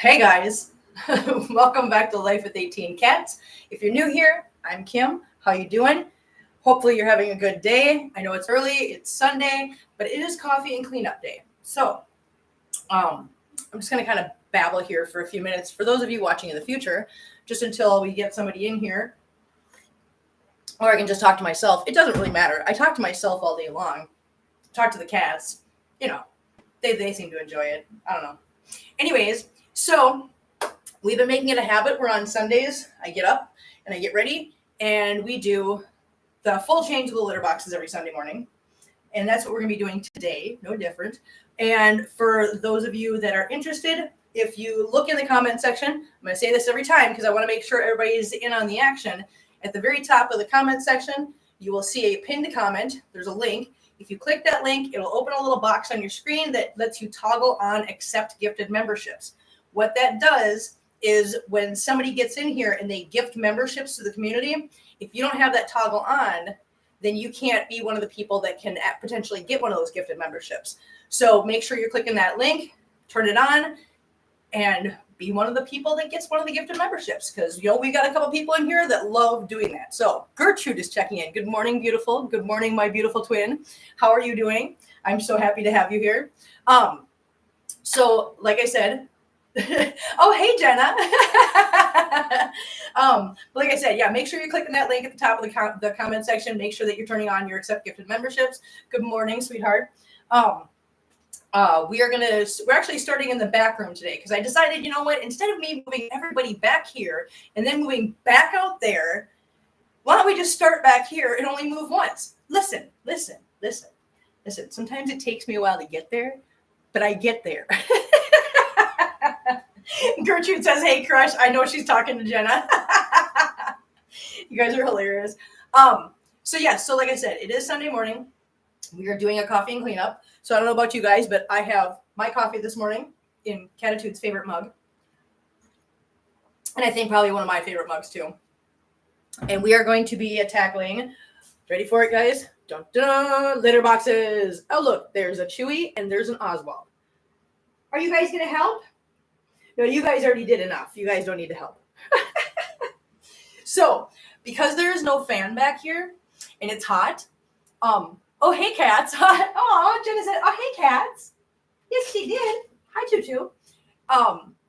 Hey guys, welcome back to Life with 18 Cats. If you're new here, I'm Kim. How you doing? Hopefully you're having a good day. I know it's early, it's Sunday, but it is coffee and cleanup day. So, I'm just going to kind of babble here for a few minutes. For those of you watching in the future, just until we get somebody in here, or I can just talk to myself. It doesn't really matter. I talk to myself all day long. Talk to the cats. You know, they seem to enjoy it. I don't know. Anyways, so we've been making it a habit where on Sundays I get up and I get ready and we do the full change of the litter boxes every Sunday morning. And that's what we're going to be doing today. No different. And for those of you that are interested, if you look in the comment section, I'm going to say this every time because I want to make sure everybody is in on the action. At the very top of the comment section, you will see a pinned comment. There's a link. If you click that link, it'll open a little box on your screen that lets you toggle on accept gifted memberships. What that does is when somebody gets in here and they gift memberships to the community, if you don't have that toggle on, then you can't be one of the people that can potentially get one of those gifted memberships. So make sure you're clicking that link, turn it on, and be one of the people that gets one of the gifted memberships. Because, we got a couple people in here that love doing that. So Gertrude is checking in. Good morning, beautiful. Good morning, my beautiful twin. How are you doing? I'm so happy to have you here. So like I said, oh, hey, Jenna. Like I said, yeah, make sure you're clicking that link at the top of the comment section. Make sure that you're turning on your accept gifted memberships. Good morning, sweetheart. We're actually starting in the back room today because I decided, you know what, instead of me moving everybody back here and then moving back out there, why don't we just start back here and only move once? Listen. Sometimes it takes me a while to get there, but I get there. Gertrude says, hey, crush. I know she's talking to Jenna. You guys are hilarious. So like I said, it is Sunday morning. We are doing a coffee and cleanup. So I don't know about you guys, but I have my coffee this morning in Catitude's favorite mug. And I think probably one of my favorite mugs too. And we are going to be tackling, ready for it, guys? Dun, dun, litter boxes. Oh, look, there's a Chewy and there's an Oswald. Are you guys going to help? No, you guys already did enough. You guys don't need to help. So, because there is no fan back here and it's hot, oh, hey, cats. Oh, Jenna said, oh, hey, cats. Yes, she did. Hi, Tutu.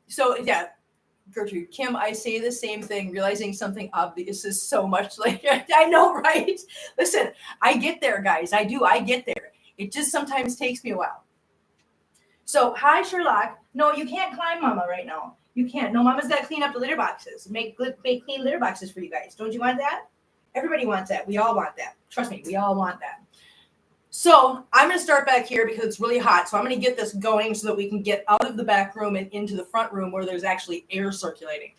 So, yeah, Gertrude, Kim, I say the same thing, realizing something obvious is so much like, I know, right? Listen, I get there, guys. I do. I get there. It just sometimes takes me a while. So, hi, Sherlock. No, you can't climb Mama right now. You can't. No, Mama's got to clean up the litter boxes. Make clean litter boxes for you guys. Don't you want that? Everybody wants that. We all want that. Trust me, we all want that. So I'm going to start back here because it's really hot. So I'm going to get this going so that we can get out of the back room and into the front room where there's actually air circulating.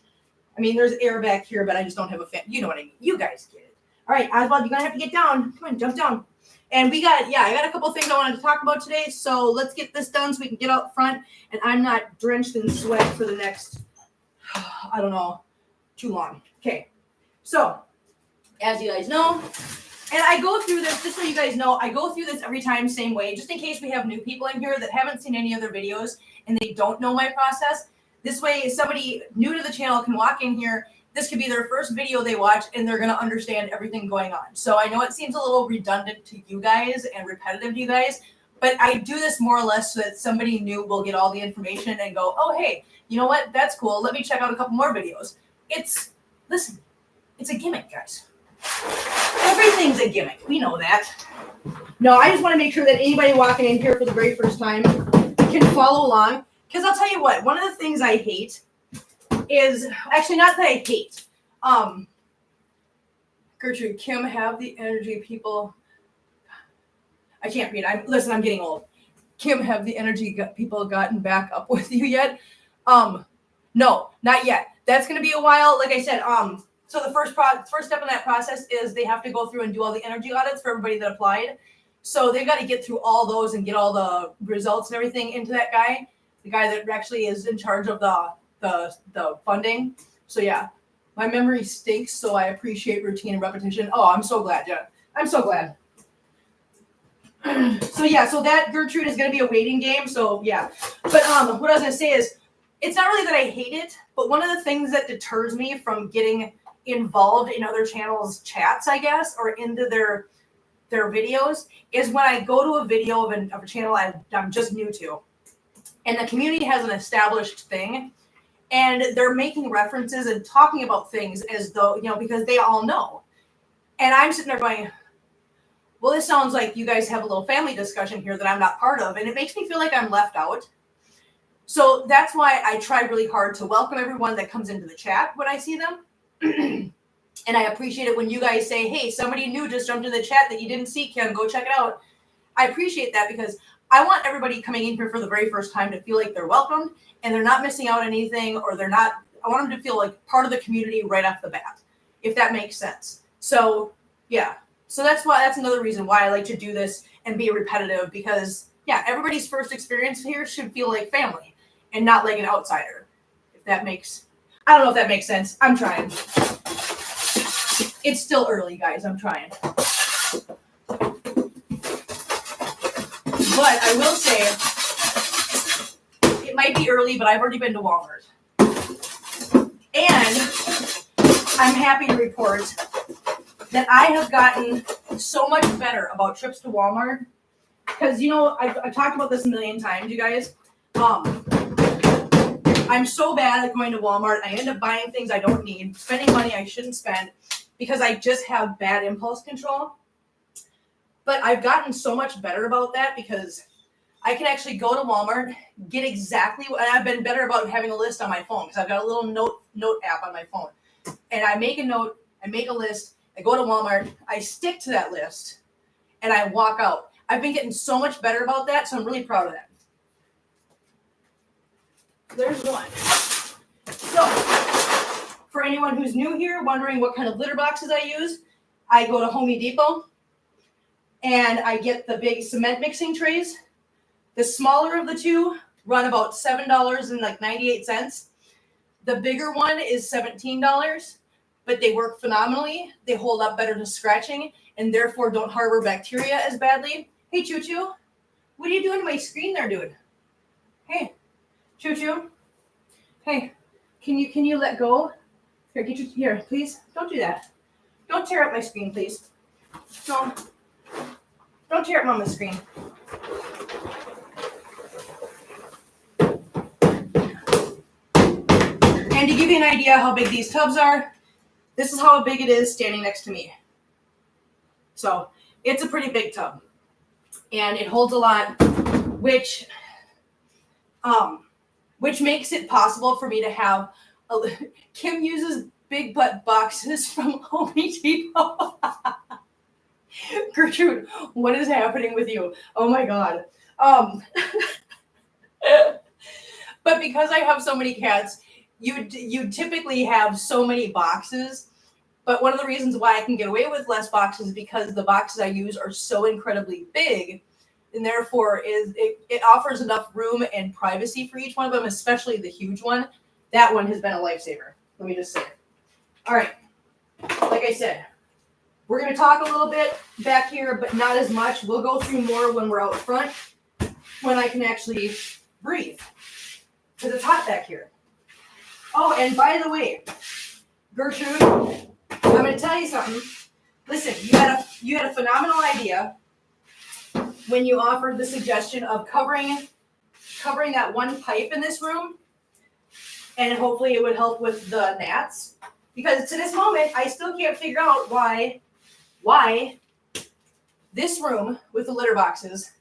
I mean, there's air back here, but I just don't have a fan. You know what I mean. You guys get it. All right, Oswald, you're going to have to get down. Come on, jump down. And I got a couple things I wanted to talk about today. So let's get this done so we can get out front and I'm not drenched in sweat for the next, I don't know, too long. Okay. So as you guys know, and I go through this, just so you guys know, I go through this every time, same way, just in case we have new people in here that haven't seen any other videos and they don't know my process. This way, somebody new to the channel can walk in here. This could be their first video they watch and they're going to understand everything going on. So I know it seems a little redundant to you guys and repetitive to you guys, but I do this more or less so that somebody new will get all the information and go, oh, hey, you know what? That's cool. Let me check out a couple more videos. Listen, it's a gimmick, guys. Everything's a gimmick. We know that. No, I just want to make sure that anybody walking in here for the very first time can follow along. Because I'll tell you what, one of the things I hate is, actually not that I hate, Gertrude, Kim, have the energy people, I can't read. Listen, I'm getting old. Kim, have the energy people gotten back up with you yet? No, not yet. That's going to be a while. Like I said, so the first step in that process is they have to go through and do all the energy audits for everybody that applied. So they've got to get through all those and get all the results and everything into that guy, the guy that actually is in charge of the funding. So yeah, my memory stinks, so I appreciate routine and repetition. Oh, I'm so glad, Jen. I'm so glad. So yeah, so that Gertrude is going to be a waiting game. So yeah, but what I was going to say is it's not really that I hate it, but one of the things that deters me from getting involved in other channels' chats, I guess, or into their videos, is when I go to a video of a channel I'm just new to, and the community has an established thing, and they're making references and talking about things as though, because they all know. And I'm sitting there going, well, this sounds like you guys have a little family discussion here that I'm not part of, and it makes me feel like I'm left out. So that's why I try really hard to welcome everyone that comes into the chat when I see them. And I appreciate it when you guys say, hey, somebody new just jumped in the chat that you didn't see, Kim, go check it out. I appreciate that because I want everybody coming in here for the very first time to feel like they're welcomed and they're not missing out on anything, or I want them to feel like part of the community right off the bat, if that makes sense. So, yeah. So that's another reason why I like to do this and be repetitive, because, yeah, everybody's first experience here should feel like family and not like an outsider. I don't know if that makes sense. I'm trying. It's still early, guys. I'm trying. But I will say, it might be early, but I've already been to Walmart. And I'm happy to report that I have gotten so much better about trips to Walmart. Because, I've talked about this a million times, you guys. I'm so bad at going to Walmart. I end up buying things I don't need, spending money I shouldn't spend, because I just have bad impulse control. But I've gotten so much better about that because I can actually go to Walmart, get exactly what, and I've been better about having a list on my phone because I've got a little note app on my phone. And I make a note, I make a list, I go to Walmart, I stick to that list, and I walk out. I've been getting so much better about that, so I'm really proud of that. There's one. So, for anyone who's new here, wondering what kind of litter boxes I use, I go to Home Depot and I get the big cement mixing trays. The smaller of the two run about $7.98. The bigger one is $17, but they work phenomenally. They hold up better to scratching and therefore don't harbor bacteria as badly. Hey, Choo Choo, what are you doing to my screen there, dude? Hey, Choo Choo. Hey, can you let go? Here, here, please. Don't do that. Don't tear up my screen, please. No. Don't tear up Mama's screen. And to give you an idea how big these tubs are, this is how big it is standing next to me. So it's a pretty big tub. And it holds a lot, which makes it possible for me to have Kim uses big butt boxes from Home Depot. Gertrude, what is happening with you? Oh my God. But because I have so many cats, you typically have so many boxes. But one of the reasons why I can get away with less boxes is because the boxes I use are so incredibly big, and therefore it offers enough room and privacy for each one of them, especially the huge one. That one has been a lifesaver. Let me just say. All right. Like I said, we're going to talk a little bit back here, but not as much. We'll go through more when we're out front, when I can actually breathe, because it's hot back here. Oh, and by the way, Gertrude, I'm going to tell you something. Listen, you had a phenomenal idea when you offered the suggestion of covering that one pipe in this room, and hopefully it would help with the gnats. Because to this moment, I still can't figure out why this room with the litter boxes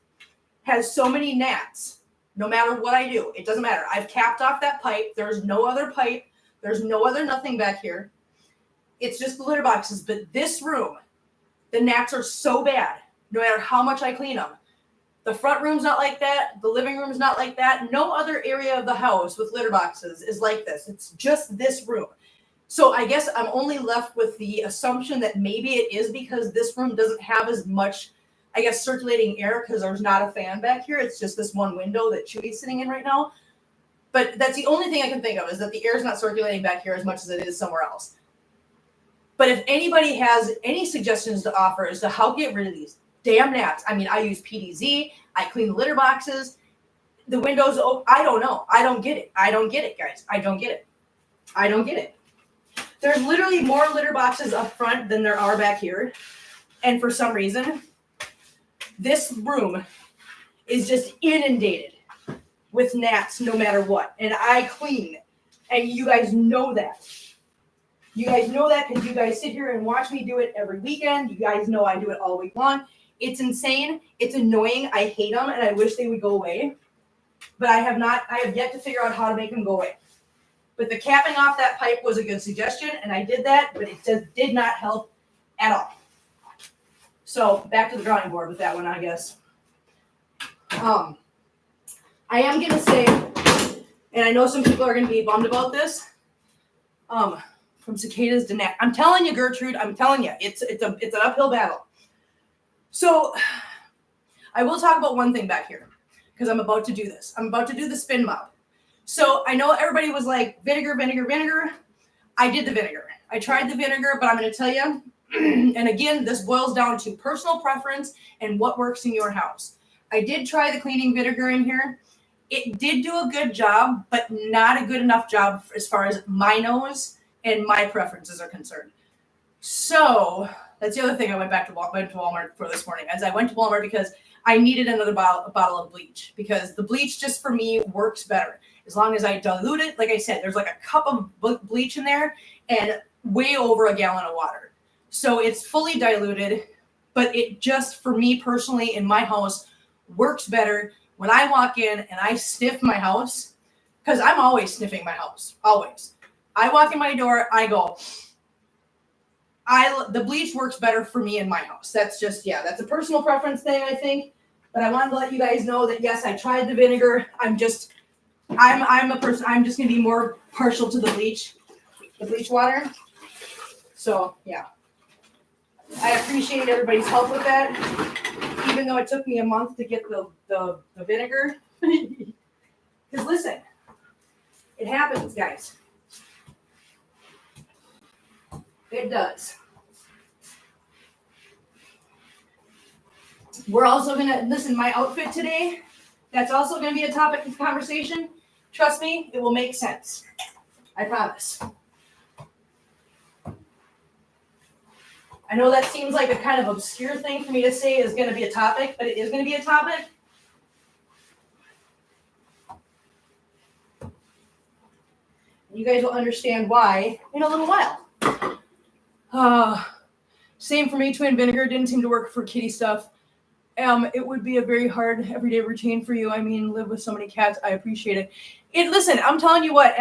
has so many gnats. No matter what I do, it doesn't matter. I've capped off that pipe. There's no other pipe. There's no other nothing back here. It's just the litter boxes. But this room, the gnats are so bad, no matter how much I clean them. The front room's not like that. The living room's not like that. No other area of the house with litter boxes is like this. It's just this room. So I guess I'm only left with the assumption that maybe it is because this room doesn't have as much, I guess, circulating air because there's not a fan back here. It's just this one window that Chewy's sitting in right now. But that's the only thing I can think of, is that the air is not circulating back here as much as it is somewhere else. But if anybody has any suggestions to offer as to how to get rid of these damn gnats, I mean, I use PDZ, I clean the litter boxes. The windows, I don't know. I don't get it. I don't get it, guys. I don't get it. I don't get it. There's literally more litter boxes up front than there are back here. And for some reason, this room is just inundated with gnats no matter what. And I clean. And you guys know that. You guys know that because you guys sit here and watch me do it every weekend. You guys know I do it all week long. It's insane. It's annoying. I hate them and I wish they would go away. But I have yet to figure out how to make them go away. But the capping off that pipe was a good suggestion, and I did that, but it just did not help at all. So back to the drawing board with that one, I guess. I am going to say, and I know some people are going to be bummed about this, from cicadas to gnats. I'm telling you, Gertrude, I'm telling you, it's an uphill battle. So I will talk about one thing back here, because I'm about to do this. I'm about to do the spin mop. So I know everybody was like, vinegar, vinegar, vinegar. I did the vinegar. I tried the vinegar, but I'm going to tell you, and again, this boils down to personal preference and what works in your house. I did try the cleaning vinegar in here. It did do a good job, but not a good enough job as far as my nose and my preferences are concerned. So that's the other thing I went to Walmart for this morning. As I went to Walmart because I needed another bottle of bleach, because the bleach just for me works better. As long as I dilute it, like I said, there's like a cup of bleach in there and way over a gallon of water. So it's fully diluted, but it just, for me personally, in my house, works better when I walk in and I sniff my house, because I'm always sniffing my house, always. I walk in my door, I go, the bleach works better for me in my house. That's just, that's a personal preference thing, I think. But I wanted to let you guys know that, yes, I tried the vinegar. I'm a person, I'm just going to be more partial to the bleach water. So, yeah. I appreciate everybody's help with that, even though it took me a month to get the vinegar. Because listen, it happens, guys. It does. We're also going to, listen, my outfit today, that's also going to be a topic of conversation. Trust me, it will make sense. I promise. I know that seems like a kind of obscure thing for me to say is going to be a topic, but it is going to be a topic. You guys will understand why in a little while. Same for me, twin vinegar didn't seem to work for kitty stuff. It would be a very hard everyday routine for you. I mean, live with so many cats. I appreciate it. Listen, I'm telling you what.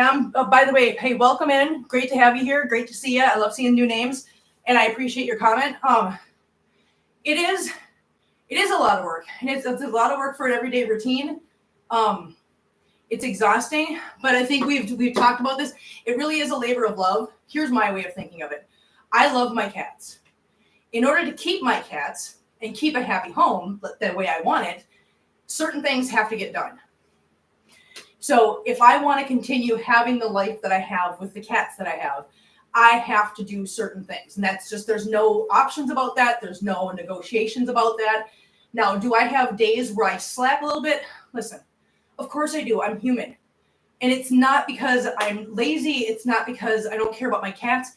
By the way, hey, welcome in. Great to have you here. Great to see you. I love seeing new names, and I appreciate your comment. It is a lot of work, and it's a lot of work for an everyday routine. It's exhausting, but I think we've talked about this. It really is a labor of love. Here's my way of thinking of it. I love my cats. In order to keep my cats and keep a happy home the way I want it, certain things have to get done. So if I want to continue having the life that I have with the cats that I have to do certain things. And that's just, there's no options about that. There's no negotiations about that. Now, do I have days where I slack a little bit? Listen, of course I do. I'm human. And it's not because I'm lazy. It's not because I don't care about my cats.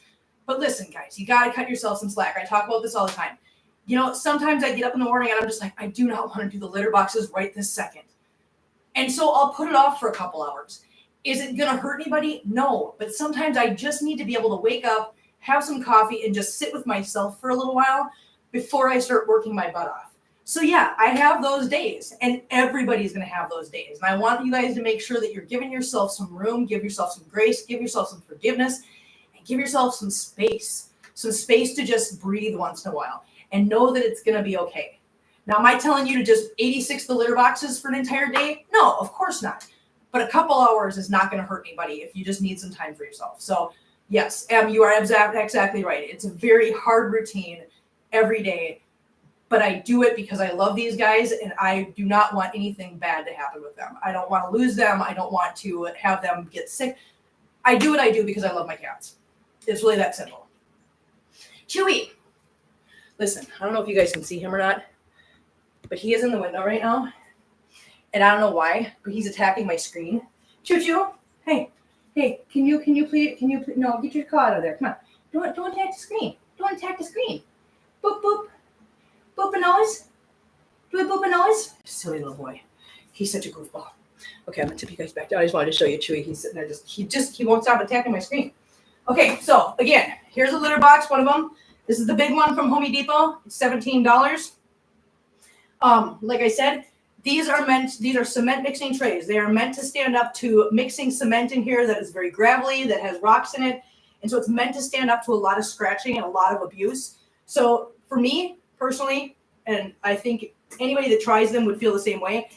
But listen, guys, you got to cut yourself some slack. I talk about this all the time. You know, sometimes I get up in the morning and I'm just like, I do not want to do the litter boxes right this second. And so I'll put it off for a couple hours. Is it going to hurt anybody? No. But sometimes I just need to be able to wake up, have some coffee, and just sit with myself for a little while before I start working my butt off. So yeah, I have those days, and everybody's going to have those days. And I want you guys to make sure that you're giving yourself some room, give yourself some grace, give yourself some forgiveness, and give yourself some space to just breathe once in a while and know that it's going to be okay. Now, am I telling you to just 86 the litter boxes for an entire day? No, of course not. But a couple hours is not going to hurt anybody if you just need some time for yourself. So yes, you are exactly right. It's a very hard routine every day, but I do it because I love these guys and I do not want anything bad to happen with them. I don't want to lose them. I don't want to have them get sick. I do what I do because I love my cats. It's really that simple. Chewy. Listen, I don't know if you guys can see him or not, but he is in the window right now. and I don't know why, but he's attacking my screen. Choo choo, hey, can you please, no, get your claw out of there. Come on, don't attack the screen. Don't attack the screen. Boop boop, boop a nose, boop a nose. Silly little boy, he's such a goofball. Okay, I'm gonna tip you guys back down. I just wanted to show you Chewy. He's sitting there, he won't stop attacking my screen. Okay, so again, here's a litter box. One of them. This is the big one from Home Depot. It's $17. Like I said, these are cement mixing trays. They are meant to stand up to mixing cement in here that is very gravelly, that has rocks in it. And so it's meant to stand up to a lot of scratching and a lot of abuse. So for me personally, and I think anybody that tries them would feel the same way,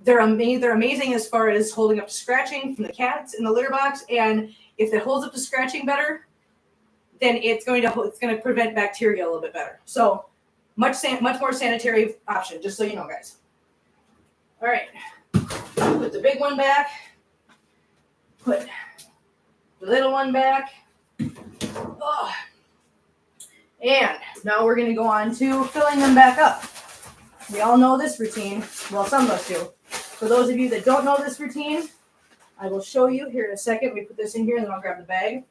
they're amazing as far as holding up to scratching from the cats in the litter box. And if it holds up to scratching better, then it's going to prevent bacteria a little bit better. So much more sanitary option, just so you know, guys. All right, put the big one back, put the little one back. Oh. And now we're going to go on to filling them back up. We all know this routine. Well, some of us do. For those of you that don't know this routine, I will show you here in a second. Let me put this in here and then I'll grab the bag.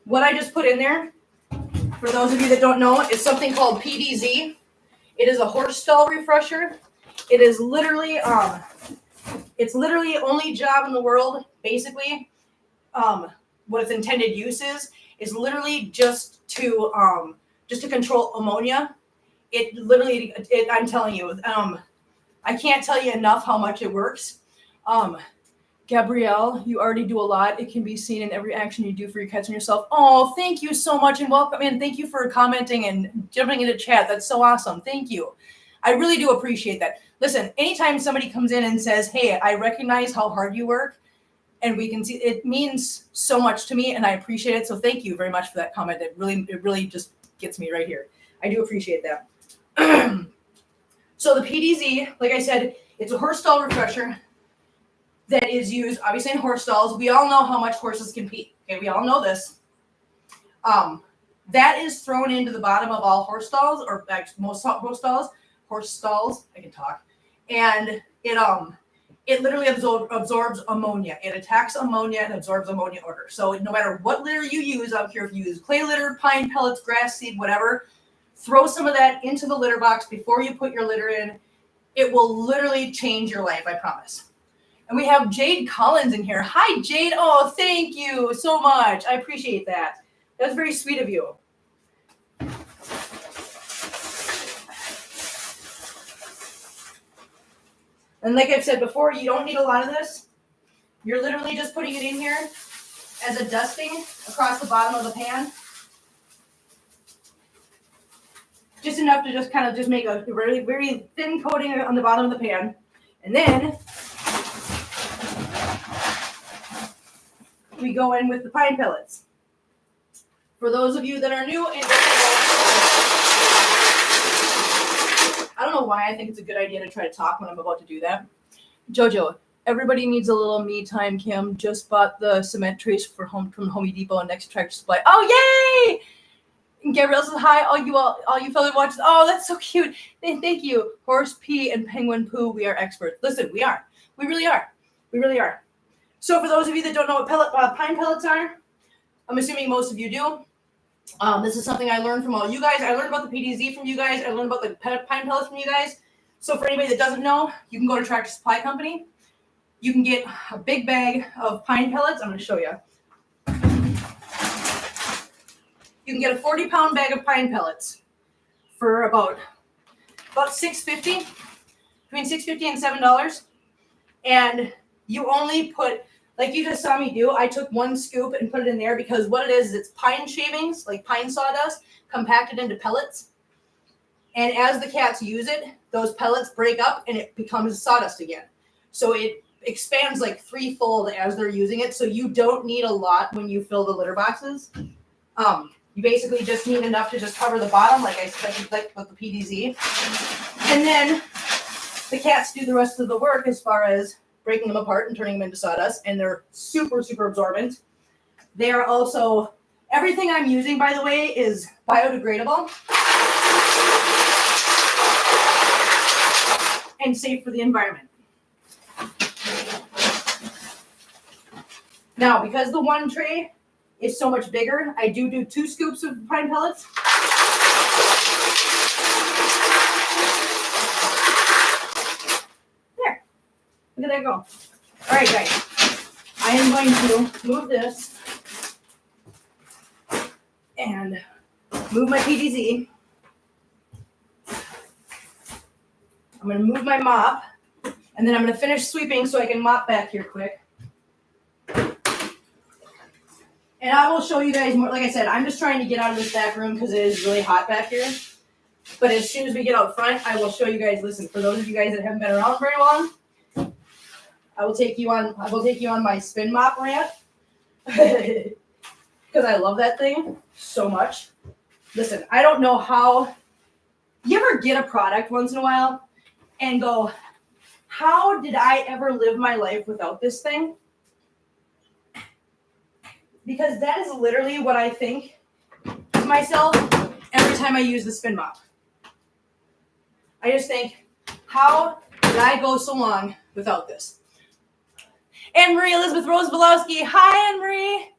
What I just put in there, for those of you that don't know, is something called PDZ. It is a horse stall refresher. It is literally, it's literally the only job in the world, basically, what its intended use is literally just to control ammonia. I'm telling you, I can't tell you enough how much it works. Gabrielle, you already do a lot. It can be seen in every action you do for your cats and yourself. Oh, thank you so much and welcome. And thank you for commenting and jumping into chat. That's so awesome. Thank you. I really do appreciate that. Listen, anytime somebody comes in and says, hey, I recognize how hard you work, and we can see, it means so much to me and I appreciate it. So thank you very much for that comment. It really just gets me right here. I do appreciate that. So the PDZ, like I said, it's a horse stall refresher that is used obviously in horse stalls. We all know how much horses can pee. Okay, we all know this. That is thrown into the bottom of all horse stalls, or most horse stalls. I can talk, and it literally absorbs ammonia. It attacks ammonia and absorbs ammonia odor. So no matter what litter you use, I don't care if you use clay litter, pine pellets, grass seed, whatever, throw some of that into the litter box before you put your litter in. It will literally change your life, I promise. And we have Jade Collins in here. Hi, Jade. Oh, thank you so much. I appreciate that. That's very sweet of you. And like I've said before, you don't need a lot of this. You're literally just putting it in here as a dusting across the bottom of the pan. Just enough to just kind of just make a very, very thin coating on the bottom of the pan. And then we go in with the pine pellets. For those of you that are new, and I don't know why I think it's a good idea to try to talk when I'm about to do that. Jojo, everybody needs a little me time. Kim just bought the cement trays from Home Depot and next Tractor Supply. Oh, yay! And Gabrielle says hi. All you fellow watchers. Oh, that's so cute. Thank you. Horse pee and penguin poo. We are experts. Listen, we are. We really are. We really are. So for those of you that don't know what pine pellets are, I'm assuming most of you do. This is something I learned from all you guys. I learned about the PDZ from you guys. I learned about the pine pellets from you guys. So for anybody that doesn't know, you can go to Tractor Supply Company. You can get a big bag of pine pellets. I'm going to show you. You can get a 40-pound bag of pine pellets for about $6.50, between $6.50 and $7. And you only put, like you just saw me do, I took one scoop and put it in there because what it is it's pine shavings, like pine sawdust, compacted into pellets. And as the cats use it, those pellets break up and it becomes sawdust again. So it expands like threefold as they're using it. So you don't need a lot when you fill the litter boxes. You basically just need enough to just cover the bottom, like I said, like with the PDZ. And then the cats do the rest of the work as far as breaking them apart and turning them into sawdust. And they're super, super absorbent. They are also, everything I'm using, by the way, is biodegradable. and safe for the environment. Now, because the one tray is so much bigger, I do 2 scoops of pine pellets. There. Look at that go. All right, guys. I am going to move this and move my PDZ. I'm going to move my mop, and then I'm going to finish sweeping so I can mop back here quick. And I will show you guys more. Like I said, I'm just trying to get out of this back room because it is really hot back here. But as soon as we get out front, I will show you guys. Listen, for those of you guys that haven't been around very long, I will take you on my spin mop rant because I love that thing so much. Listen, I don't know how. You ever get a product once in a while and go, how did I ever live my life without this thing? Because that is literally what I think to myself every time I use the spin mop. I just think, how did I go so long without this? Anne-Marie Elizabeth Rose Volowski. Hi, Anne-Marie.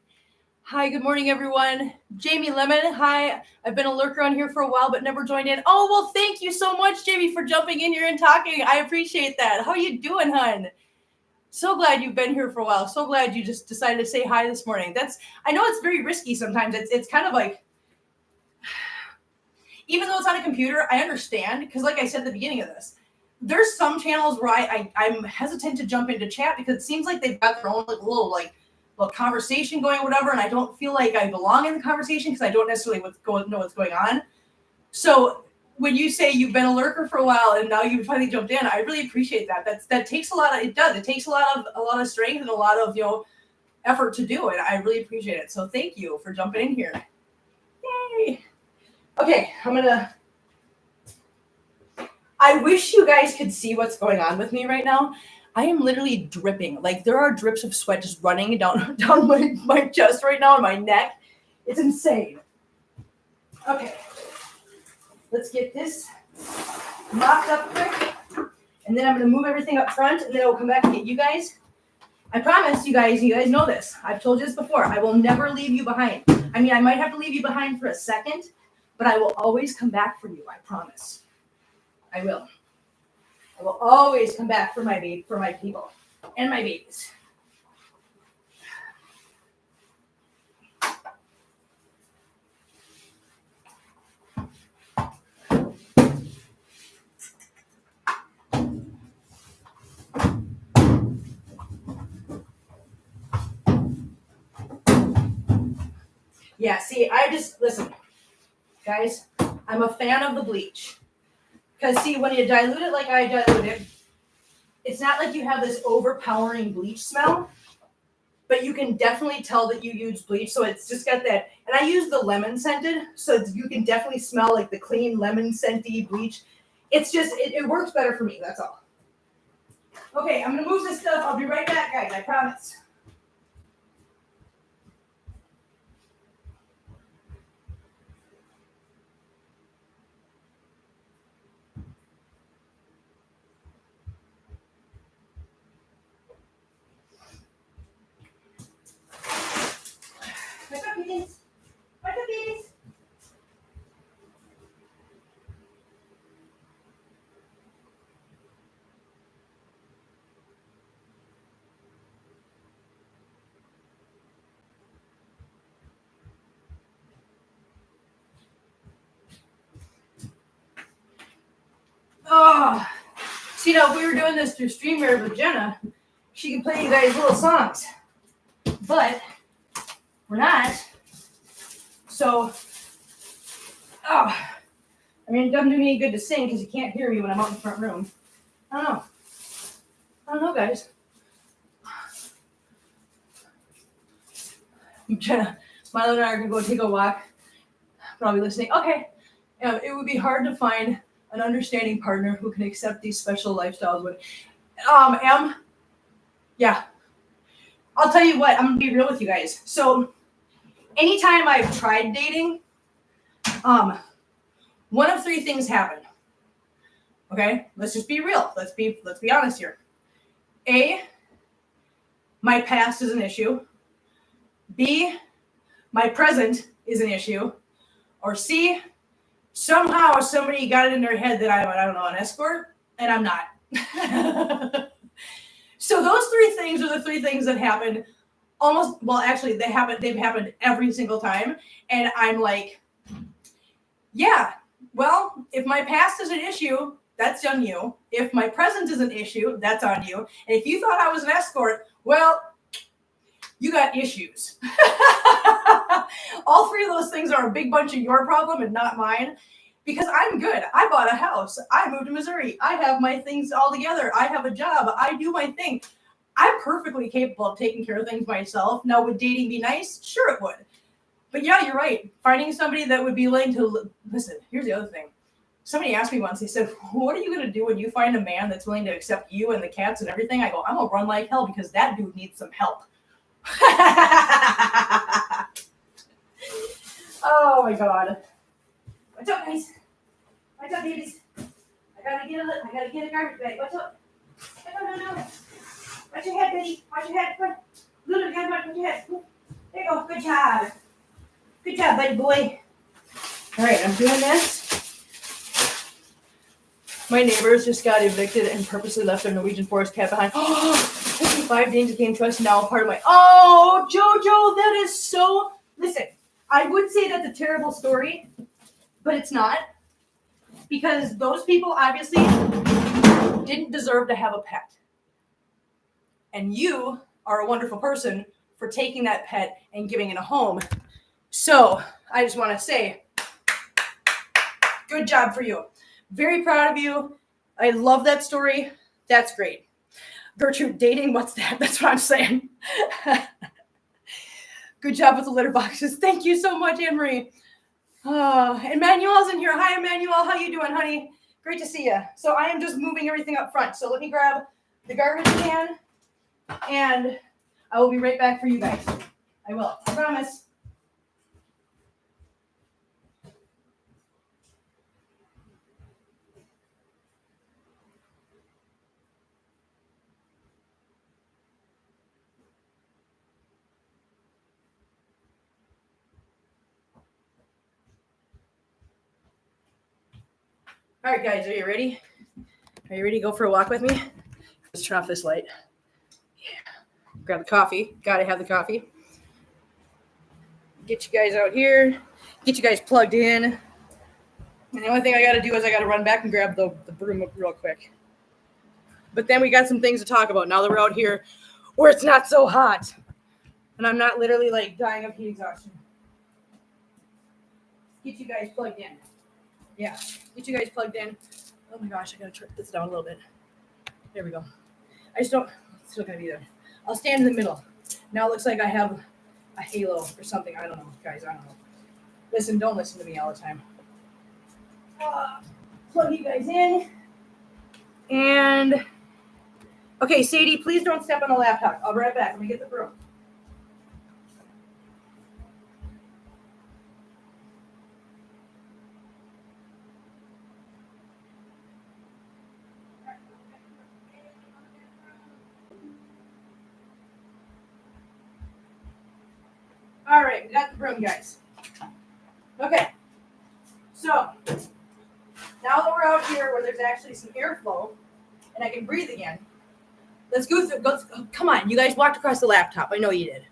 Hi, good morning, everyone. Jamie Lemon. Hi. I've been a lurker on here for a while, but never joined in. Oh, well, thank you so much, Jamie, for jumping in here and talking. I appreciate that. How you doing, hun? So glad you've been here for a while. So glad you just decided to say hi this morning. I know it's very risky sometimes. It's kind of like, even though it's on a computer, I understand, because like I said at the beginning of this, there's some channels where I'm hesitant to jump into chat because it seems like they've got their own little conversation going or whatever, and I don't feel like I belong in the conversation because I don't necessarily know what's going on. So when you say you've been a lurker for a while and now you've finally jumped in, I really appreciate that. That takes a lot of, it does. It takes a lot of strength and a lot of, effort to do it. I really appreciate it. So thank you for jumping in here. Yay. Okay, I wish you guys could see what's going on with me right now. I am literally dripping. Like, there are drips of sweat just running down my chest right now and my neck. It's insane. Okay. Let's get this mopped up quick. And then I'm going to move everything up front, and then I'll come back and get you guys. I promise you guys know this. I've told you this before. I will never leave you behind. I mean, I might have to leave you behind for a second, but I will always come back for you. I promise. I will. I will always come back for my people and my babies. Yeah, see, listen, guys, I'm a fan of the bleach. Because, see, when you dilute it like I dilute it, it's not like you have this overpowering bleach smell, but you can definitely tell that you use bleach. So it's just got that, and I use the lemon scented, so you can definitely smell like the clean lemon scenty bleach. It's just, it works better for me, that's all. Okay, I'm going to move this stuff. I'll be right back, guys, I promise. My puppies. My puppies. Oh, see, now if we were doing this through StreamYard with Jenna, she can play you guys little songs, but we're not. So, I mean, it doesn't do me any good to sing because you can't hear me when I'm out in the front room. I don't know, guys. Jenna, Milo and I are going to go take a walk. Probably listening. Okay. It would be hard to find an understanding partner who can accept these special lifestyles. Yeah. I'll tell you what, I'm going to be real with you guys. So, anytime I've tried dating, one of three things happen. Okay, let's just be real. Let's be honest here. A, my past is an issue. B, my present is an issue. Or C, somehow somebody got it in their head that I'm, I don't know, an escort, and I'm not. So those three things are the three things that happen almost, well, actually, they've happened every single time. And I'm like, yeah, well, if my past is an issue, that's on you. If my present is an issue, that's on you. And if you thought I was an escort, well, you got issues. All three of those things are a big bunch of your problem and not mine. Because I'm good. I bought a house. I moved to Missouri. I have my things all together. I have a job. I do my thing. I'm perfectly capable of taking care of things myself. Now, would dating be nice? Sure, it would. But yeah, you're right. Finding somebody that would be willing to listen. Here's the other thing. Somebody asked me once, they said, what are you going to do when you find a man that's willing to accept you and the cats and everything? I go, I'm going to run like hell because that dude needs some help. Oh my God. What's up, guys? What's up, babies? I gotta get a garbage bag. What's up? No. Watch your head, baby. Watch your head. Come on. Lulu, get watch your head. There you go. Good job. Good job, buddy boy. All right, I'm doing this. My neighbors just got evicted and purposely left their Norwegian forest cat behind. Oh, 5 days of game trust now part of my. Oh, JoJo, that is so. Listen, I would say that's a terrible story, but it's not. Because those people obviously didn't deserve to have a pet. And you are a wonderful person for taking that pet and giving it a home. So I just want to say, good job for you. Very proud of you. I love that story. That's great. Gertrude, dating, what's that? That's what I'm saying. Good job with the litter boxes. Thank you so much, Anne-Marie. Emmanuel's in here. Hi, Emmanuel. How you doing, honey? Great to see you. So I am just moving everything up front. So let me grab the garbage can, and I will be right back for you guys. I will. I promise. All right, guys, are you ready? Are you ready to go for a walk with me? Let's turn off this light. Yeah. Grab the coffee. Gotta have the coffee. Get you guys out here. Get you guys plugged in. And the only thing I gotta do is I gotta run back and grab the broom real quick. But then we got some things to talk about now that we're out here where it's not so hot. And I'm not literally like dying of heat exhaustion. Get you guys plugged in. Yeah, get you guys plugged in. Oh my gosh, I gotta turn this down a little bit. There we go. I just don't, it's still gonna be there. I'll stand in the middle. Now it looks like I have a halo or something. I don't know, guys, I don't know. Listen, don't listen to me all the time. Plug you guys in. And, okay, Sadie, please don't step on the laptop. I'll be right back. Let me get the broom. All right, we got the broom, guys. Okay, so now that we're out here where there's actually some airflow and I can breathe again, let's go through. Come on, you guys walked across the laptop. I know you did.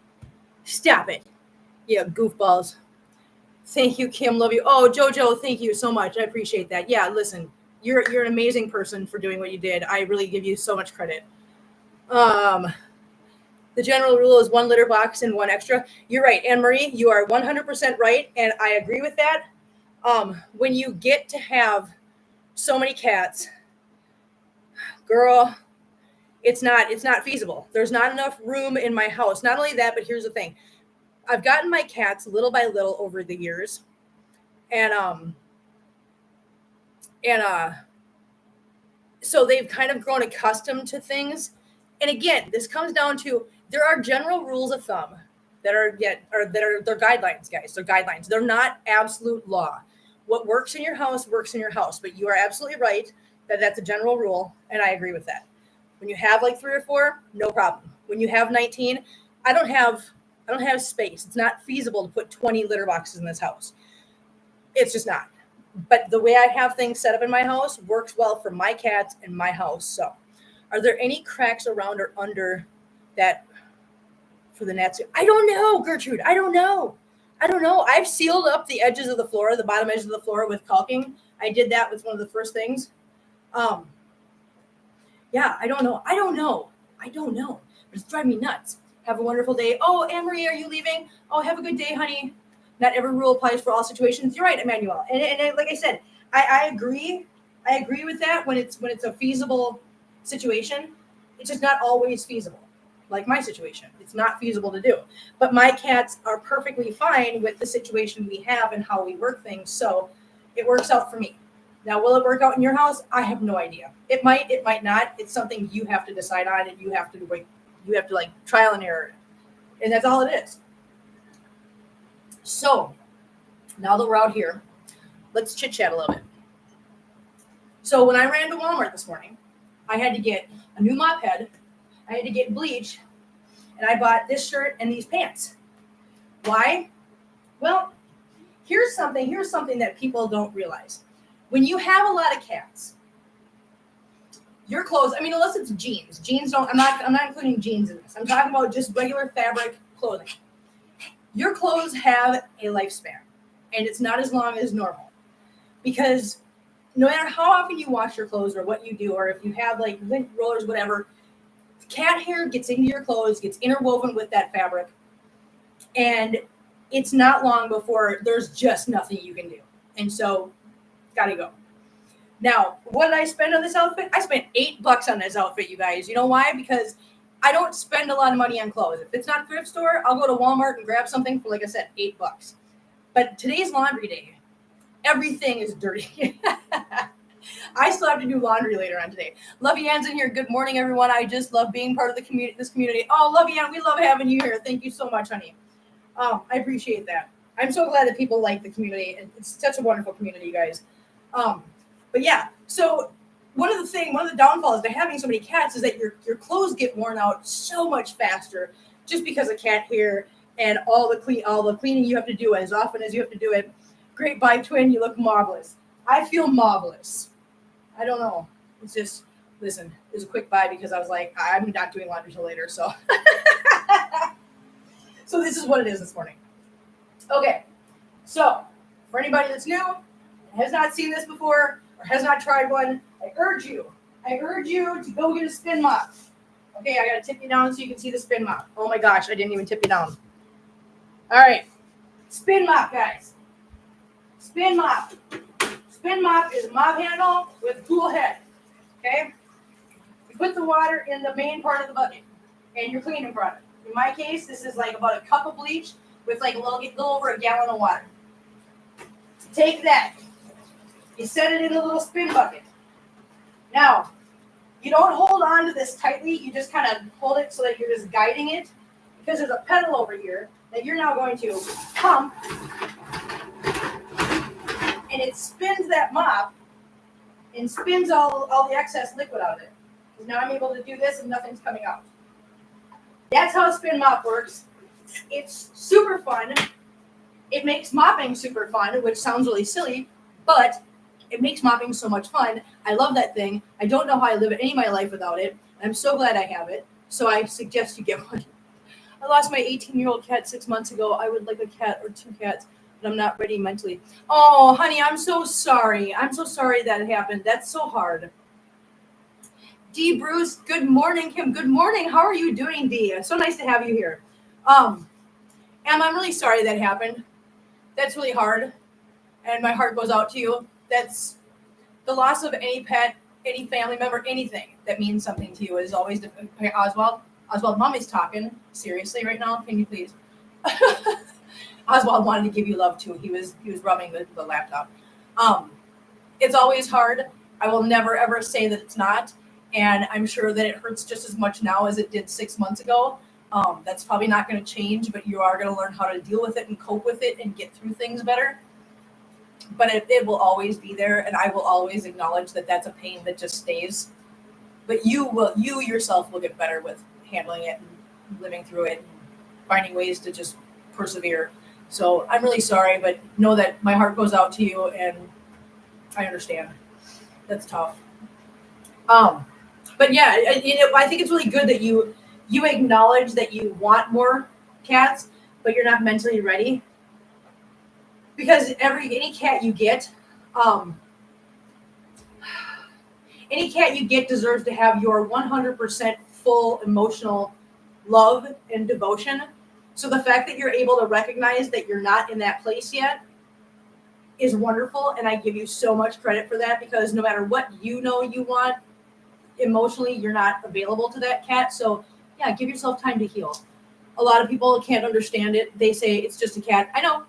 Stop it. Yeah, goofballs. Thank you, Kim. Love you. Oh, JoJo, thank you so much. I appreciate that. Yeah, listen, you're an amazing person for doing what you did. I really give you so much credit. The general rule is 1 litter box and 1 extra. You're right, Anne-Marie. You are 100% right, and I agree with that. When you get to have so many cats, girl, it's not feasible. There's not enough room in my house. Not only that, but here's the thing. I've gotten my cats little by little over the years, and so they've kind of grown accustomed to things. And again, this comes down to there are general rules of thumb they're guidelines, guys. They're guidelines. They're not absolute law. What works in your house works in your house. But you are absolutely right That's a general rule, and I agree with that. When you have like 3 or 4, no problem. When you have 19, I don't have space. It's not feasible to put 20 litter boxes in this house. It's just not. But the way I have things set up in my house works well for my cats and my house. So, are there any cracks around or under that for the nets? I don't know, Gertrude. I don't know. I've sealed up the edges of the floor, the bottom edges of the floor with caulking. I did that with one of the first things. Yeah, I don't know. But it's driving me nuts. Have a wonderful day. Oh, Anne-Marie, are you leaving? Oh, have a good day, honey. Not every rule applies for all situations. You're right, Emmanuel. And like I said, I agree. I agree with that when it's a feasible situation. It's just not always feasible. Like my situation, it's not feasible to do. But my cats are perfectly fine with the situation we have and how we work things. So it works out for me. Now, will it work out in your house? I have no idea. It might not. It's something you have to decide on, and you have to like trial and error. And that's all it is. So now that we're out here, let's chit chat a little bit. So when I ran to Walmart this morning, I had to get a new mop head. I had to get bleach, and I bought this shirt and these pants. Why? Well, here's something that people don't realize. When you have a lot of cats, your clothes, I mean, unless it's jeans. I'm not including jeans in this. I'm talking about just regular fabric clothing. Your clothes have a lifespan, and it's not as long as normal. Because no matter how often you wash your clothes or what you do, or if you have like lint rollers, whatever, cat hair gets into your clothes, gets interwoven with that fabric, and it's not long before there's just nothing you can do. And so, gotta go. Now, what did I spend on this outfit? I spent $8 on this outfit, you guys. You know why? Because I don't spend a lot of money on clothes. If it's not a thrift store, I'll go to Walmart and grab something for, like I said, $8. But today's laundry day. Everything is dirty. I still have to do laundry later on today. Lovey Ann's in here. Good morning, everyone. I just love being part of the community. This community. Oh, Lovey Ann, we love having you here. Thank you so much, honey. I appreciate that. I'm so glad that people like the community, and it's such a wonderful community, you guys. But yeah, so one of the downfalls to having so many cats is that your clothes get worn out so much faster just because of cat hair and all the cleaning you have to do as often as you have to do it. Great bye, twin. You look marvelous. I feel marvelous. I don't know. It's just, listen, it was a quick bye because I was like, I'm not doing laundry till later. So, so this is what it is this morning. Okay. So for anybody that's new, has not seen this before, or has not tried one, I urge you to go get a spin mop. Okay, I gotta tip you down so you can see the spin mop. Oh my gosh, I didn't even tip you down. All right, spin mop, guys. Spin mop. Spin mop is a mop handle with a tool head. Okay, you put the water in the main part of the bucket and your cleaning product. In my case, this is like about a cup of bleach with like a little over a gallon of water. Take that. You set it in a little spin bucket. Now, you don't hold on to this tightly. You just kind of hold it so that you're just guiding it, because there's a pedal over here that you're now going to pump, and it spins that mop and spins all the excess liquid out of it. Now I'm able to do this and nothing's coming out. That's how a spin mop works. It's super fun. It makes mopping super fun, which sounds really silly, but it makes mopping so much fun. I love that thing. I don't know how I live any of my life without it. I'm so glad I have it. So I suggest you get one. I lost my 18-year-old cat 6 months ago. I would like a cat or 2 cats, but I'm not ready mentally. Oh, honey, I'm so sorry. I'm so sorry that happened. That's so hard. D. Bruce, good morning. Kim, good morning. How are you doing, D? It's so nice to have you here. Em, I'm really sorry that happened. That's really hard, and my heart goes out to you. That's the loss of any pet, any family member, anything that means something to you is always different. Oswald, mommy's talking seriously right now. Can you please? Oswald wanted to give you love too. He was rubbing the laptop. It's always hard. I will never ever say that it's not, and I'm sure that it hurts just as much now as it did 6 months ago. That's probably not going to change, but you are going to learn how to deal with it and cope with it and get through things better. but it will always be there, and I will always acknowledge that that's a pain that just stays. But you yourself will get better with handling it and living through it and finding ways to just persevere. So I'm really sorry, but know that my heart goes out to you, and I understand. That's tough. But yeah, I think it's really good that you acknowledge that you want more cats, but you're not mentally ready, because any cat you get, um, deserves to have your 100% full emotional love and devotion. So the fact that you're able to recognize that you're not in that place yet is wonderful, and I give you so much credit for that, because no matter what you want, emotionally you're not available to that cat. So yeah, give yourself time to heal. A lot of people can't understand it. They say it's just a cat. I know.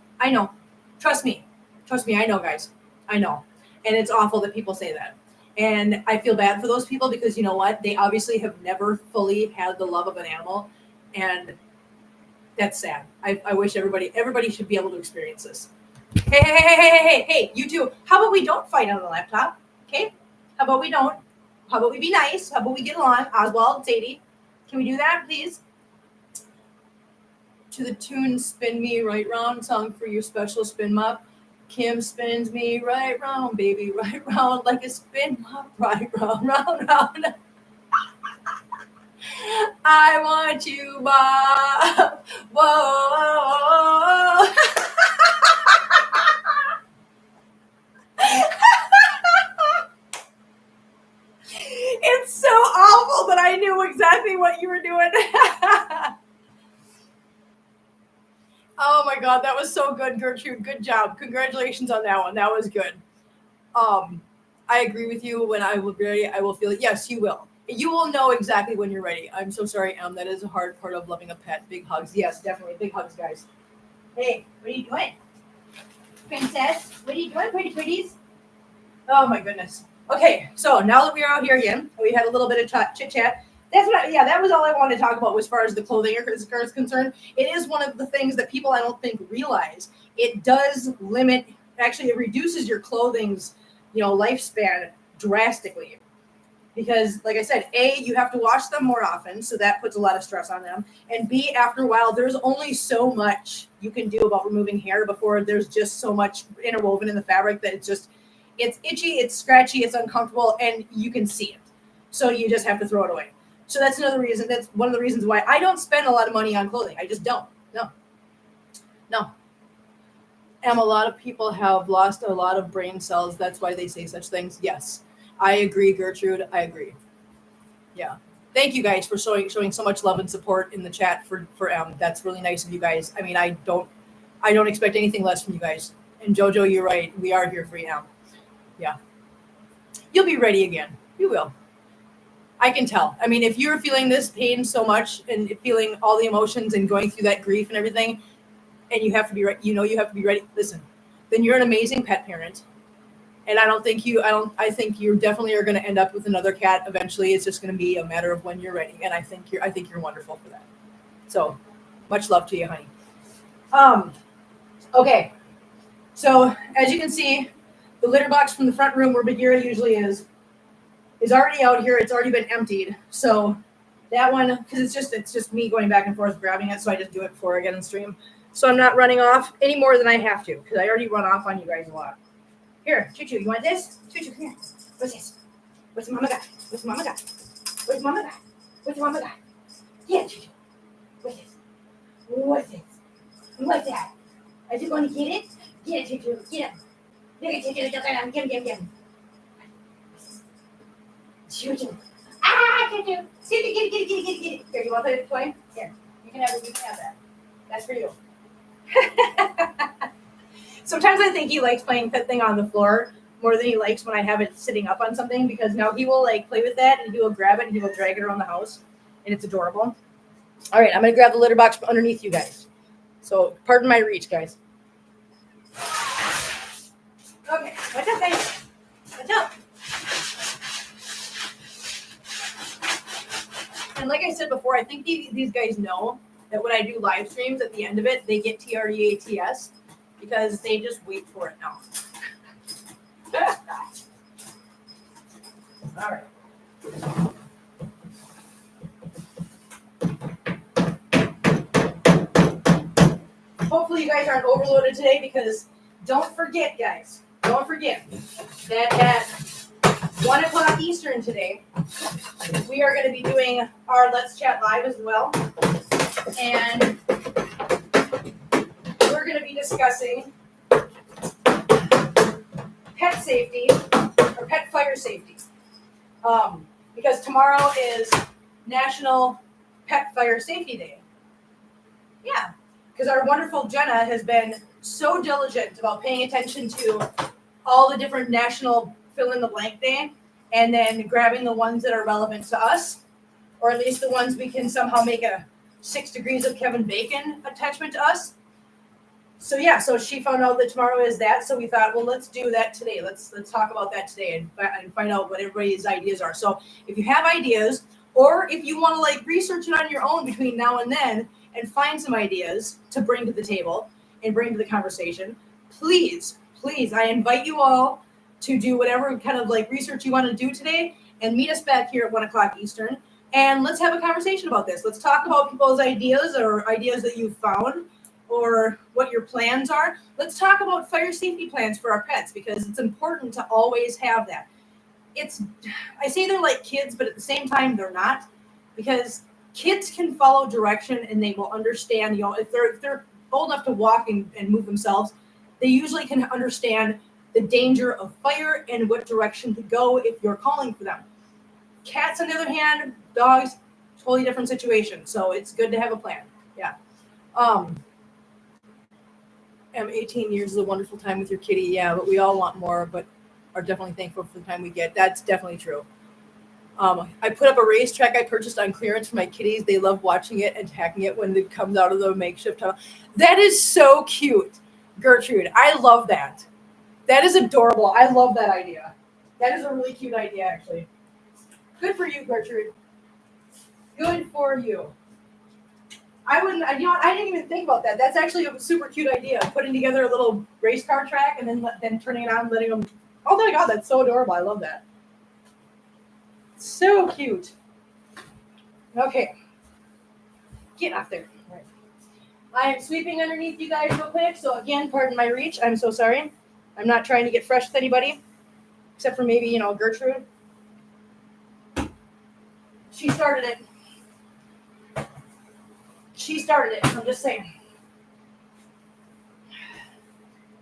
Trust me, I know, guys. I know. And it's awful that people say that. And I feel bad for those people, because you know what? They obviously have never fully had the love of an animal, and that's sad. I wish everybody should be able to experience this. Hey, you two. How about we don't fight on the laptop? Okay? How about we don't? How about we be nice? How about we get along? Oswald, Sadie, can we do that, please? To the tune "Spin Me Right Round," song for your special spin mop. Kim spins me right round, baby, right round, like a spin mop, right round, round, round. I want you, Bob. Whoa. It's so awful that I knew exactly what you were doing. Oh my God, that was so good, Gertrude. Good job. Congratulations on that one. That was good. I agree with you. When I will be ready, I will feel it. Yes, you will. You will know exactly when you're ready. I'm so sorry, that is a hard part of loving a pet. Big hugs. Yes, definitely. Big hugs, guys. Hey, what are you doing? Princess, what are you doing, pretties? Oh my goodness. Okay, so now that we are out here again, we had a little bit of chit chat. That was all I wanted to talk about as far as the clothing is concerned. It is one of the things that people I don't think realize. It does limit, actually it reduces your clothing's, lifespan drastically. Because like I said, A, you have to wash them more often, so that puts a lot of stress on them. And B, after a while, there's only so much you can do about removing hair before there's just so much interwoven in the fabric that it's itchy, it's scratchy, it's uncomfortable, and you can see it. So you just have to throw it away. So that's another reason. That's one of the reasons why I don't spend a lot of money on clothing. I just don't. No. A lot of people have lost a lot of brain cells. That's why they say such things. Yes, I agree, Gertrude. I agree. Yeah. Thank you guys for showing so much love and support in the chat for That's really nice of you guys. I mean, I don't expect anything less from you guys. And Jojo, you're right. We are here for you now. Yeah. You'll be ready again. You will. I can tell. I mean, if you're feeling this pain so much and feeling all the emotions and going through that grief and everything, and you have to be ready, you have to be ready. Listen, then you're an amazing pet parent. And I think you definitely are going to end up with another cat eventually. It's just going to be a matter of when you're ready. And I think you're wonderful for that. So much love to you, honey. Okay. So as you can see, the litter box from the front room where Bagheera usually is already out here. It's already been emptied. So that one, because it's just me going back and forth grabbing it. So I just do it before I get in stream. So I'm not running off any more than I have to, because I already run off on you guys a lot. Here, Choo-Choo, you want this? Choo-Choo, here. What's this? What's Mama got? What's Mama got? What's Mama got? What's Mama got? Yeah, Choo-Choo. What's this? What's this? What's that? Are you going to get it? Get it, Choo-Choo. Get it. Look at Choo-Choo. Get him. Choo-Choo. Ah, Choo-Choo. Get it. Here, you want to play with the toy? Here, you can have it. You can have that. That's for you. Sometimes I think he likes playing Pet Thing on the floor more than he likes when I have it sitting up on something, because now he will play with that and he will grab it and he will drag it around the house, and it's adorable. All right, I'm going to grab the litter box from underneath you guys. So pardon my reach, guys. Okay, watch out, guys. Watch out. And like I said before, I think these guys know that when I do live streams, at the end of it, they get TREATS, because they just wait for it now. All right. Hopefully you guys aren't overloaded today because don't forget, guys, don't forget that at 1 o'clock Eastern today, we are going to be doing our Let's Chat Live as well. And we're going to be discussing pet safety or pet fire safety. Because tomorrow is National Pet Fire Safety Day. Yeah, because our wonderful Jenna has been so diligent about paying attention to all the different national fill-in-the-blank day and then grabbing the ones that are relevant to us, or at least the ones we can somehow make a 6 degrees of Kevin Bacon attachment to us. So yeah, so she found out that tomorrow is that, so we thought, well, let's do that today. Let's talk about that today and find out what everybody's ideas are. So if you have ideas, or if you want to like research it on your own between now and then and find some ideas to bring to the table and bring to the conversation, please, I invite you all to do whatever kind of like research you want to do today and meet us back here at 1 o'clock Eastern. And let's have a conversation about this. Let's talk about people's ideas or ideas that you've found or what your plans are. Let's talk about fire safety plans for our pets because it's important to always have that. I say they're like kids, but at the same time, they're not, because kids can follow direction and they will understand, if they're old enough to walk and move themselves, they usually can understand the danger of fire and what direction to go if you're calling for them. Cats, on the other hand, dogs, totally different situation. So it's good to have a plan. Yeah. 18 years is a wonderful time with your kitty. Yeah, but we all want more, but are definitely thankful for the time we get. That's definitely true. I put up a racetrack I purchased on clearance for my kitties. They love watching it and attacking it when it comes out of the makeshift tunnel. That is so cute, Gertrude. I love that. That is adorable. I love that idea. That is a really cute idea, actually. Good for you, Gertrude. Good for you. I didn't even think about that. That's actually a super cute idea. Putting together a little race car track and then turning it on, letting them. Oh my God, that's so adorable. I love that. So cute. Okay. Get off there. All right. I am sweeping underneath you guys real quick. So again, pardon my reach. I'm so sorry. I'm not trying to get fresh with anybody, except for maybe, Gertrude. She started it. I'm just saying.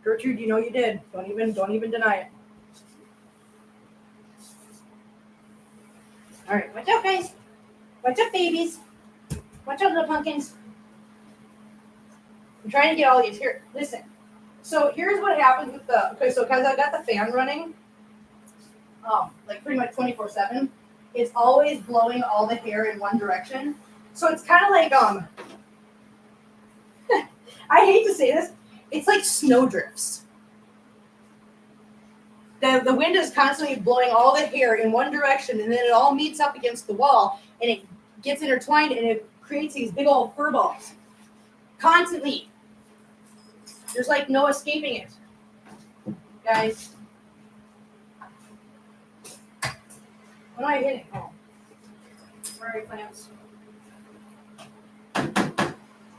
Gertrude, you did. Don't even deny it. All right, watch out, guys. Watch out, babies. Watch out, little pumpkins. I'm trying to get all these here. Listen. So here's what happens with because I've got the fan running, like pretty much 24/7. It's always blowing all the hair in one direction. So it's kind of like I hate to say this, it's like snowdrifts. The wind is constantly blowing all the hair in one direction, and then it all meets up against the wall, and it gets intertwined, and it creates these big old fur balls. Constantly. There's like no escaping it. Guys. What am I hitting? Oh. Where are your plants?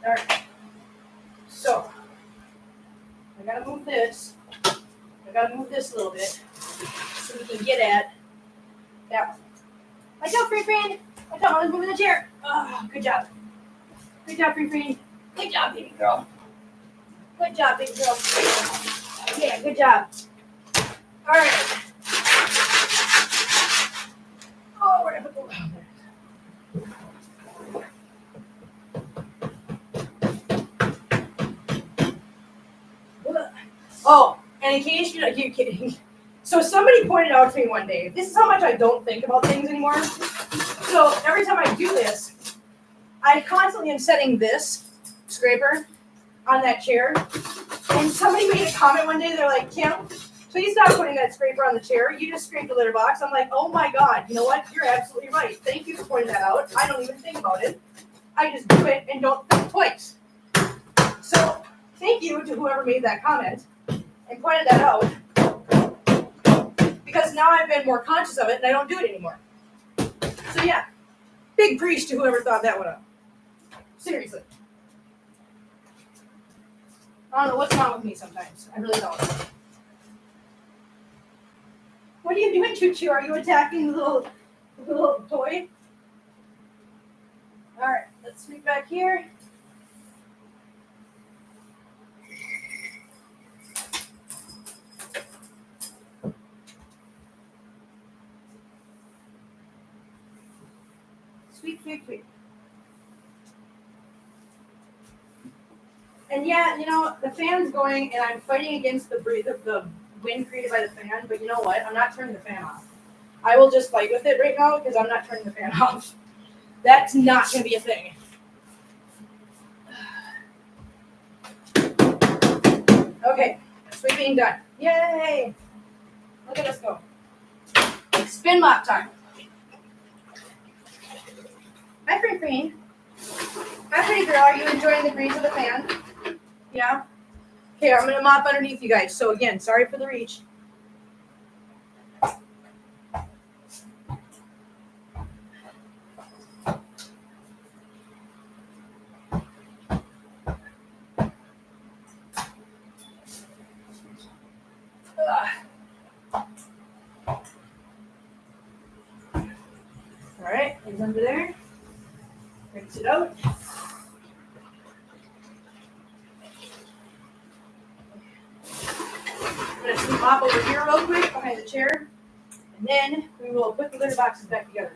Alright. So, I gotta move this. I gotta move this a little bit so we can get at that one. Watch out, Free Friend. Watch out, I was moving the chair. Oh, good job. Good job, Free Friend. Good job, baby girl. Good job, baby girl. Yeah, good job. All right. Oh, we're gonna put the Oh, and in case you're kidding, so somebody pointed out to me one day, this is how much I don't think about things anymore. So every time I do this, I constantly am setting this scraper on that chair. And somebody made a comment one day, they're like, Kim, please stop putting that scraper on the chair. You just scraped the litter box. I'm like, oh my God, you know what? You're absolutely right. Thank you for pointing that out. I don't even think about it. I just do it and don't think twice. So thank you to whoever made that comment and pointed that out. Because because now I've been more conscious of it and I don't do it anymore. So yeah, big preach to whoever thought that one up. Seriously. I don't know what's wrong with me sometimes. I really don't. What are you doing, Choo-Choo? Are you attacking the little toy? All right, let's sweep back here. Sweep, sweep, sweep. And yeah, you know, the fan's going, and I'm fighting against the wind created by the fan, but you know what? I'm not turning the fan off. I will just fight with it right now because I'm not turning the fan off. That's not going to be a thing. Okay, sweeping done. Yay! Look at us go. Spin mop time. Hi, Free Free. Hi, pretty girl. Are you enjoying the breeze of the fan? Yeah? Okay, I'm going to mop underneath you guys. So again, sorry for the reach. All right, he's under there. Rinse it out. I'm going to mop over here real quick behind the chair, and then we will put the litter boxes back together.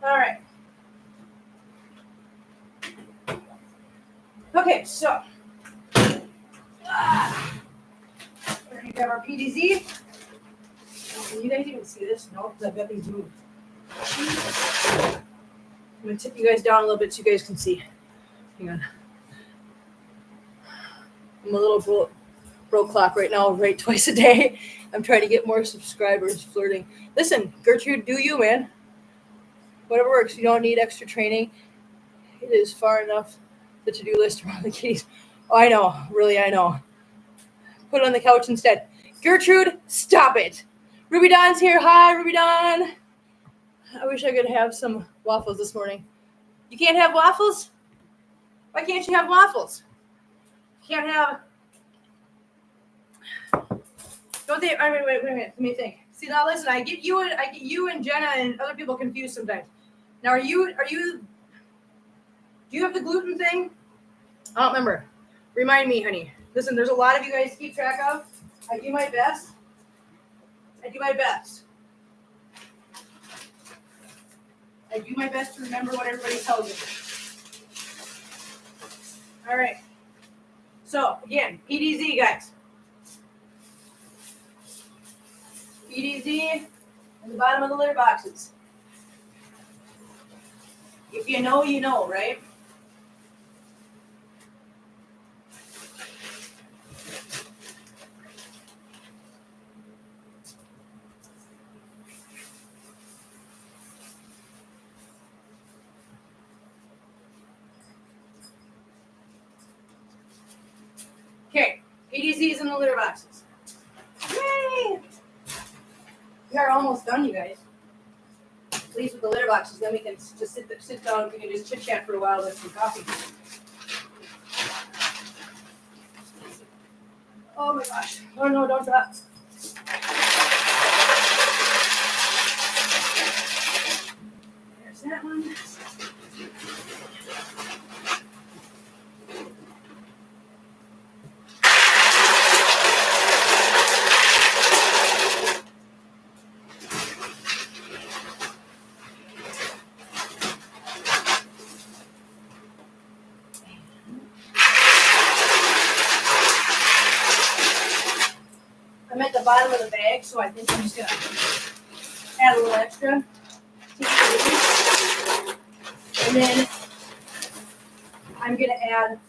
All right. Okay, so we're going to grab our PDZ. Can you guys even see this? No, because I've got these moved. I'm going to tip you guys down a little bit so you guys can see. Hang on. I'm a little broke clock right now, right twice a day. I'm trying to get more subscribers, flirting. Listen, Gertrude, do you, man. Whatever works. You don't need extra training. It is far enough the to-do list around the kitties. Oh, I know. Really, I know. Put it on the couch instead. Gertrude, stop it. Ruby Dawn's here. Hi, Ruby Dawn. I wish I could have some waffles this morning. You can't have waffles? Why can't you have waffles? You can't have... Don't they... Wait a minute. Let me think. See, now listen, I get you and Jenna and other people confused sometimes. Now, do you have the gluten thing? I don't remember. Remind me, honey. Listen, there's a lot of you guys to keep track of. I do my best. I do my best to remember what everybody tells me. All right. So, again, PDZ, guys. PDZ in the bottom of the litter boxes. If you know, you know, right? Okay, PDZs in the litter boxes. Yay! We are almost done, you guys. Please with the litter boxes, then we can just sit down. We can just chit chat for a while with some coffee. Oh my gosh! Oh no! Don't drop. There's that one. I'm at the bottom of the bag, so I think I'm just gonna add a little extra. And then I'm gonna add.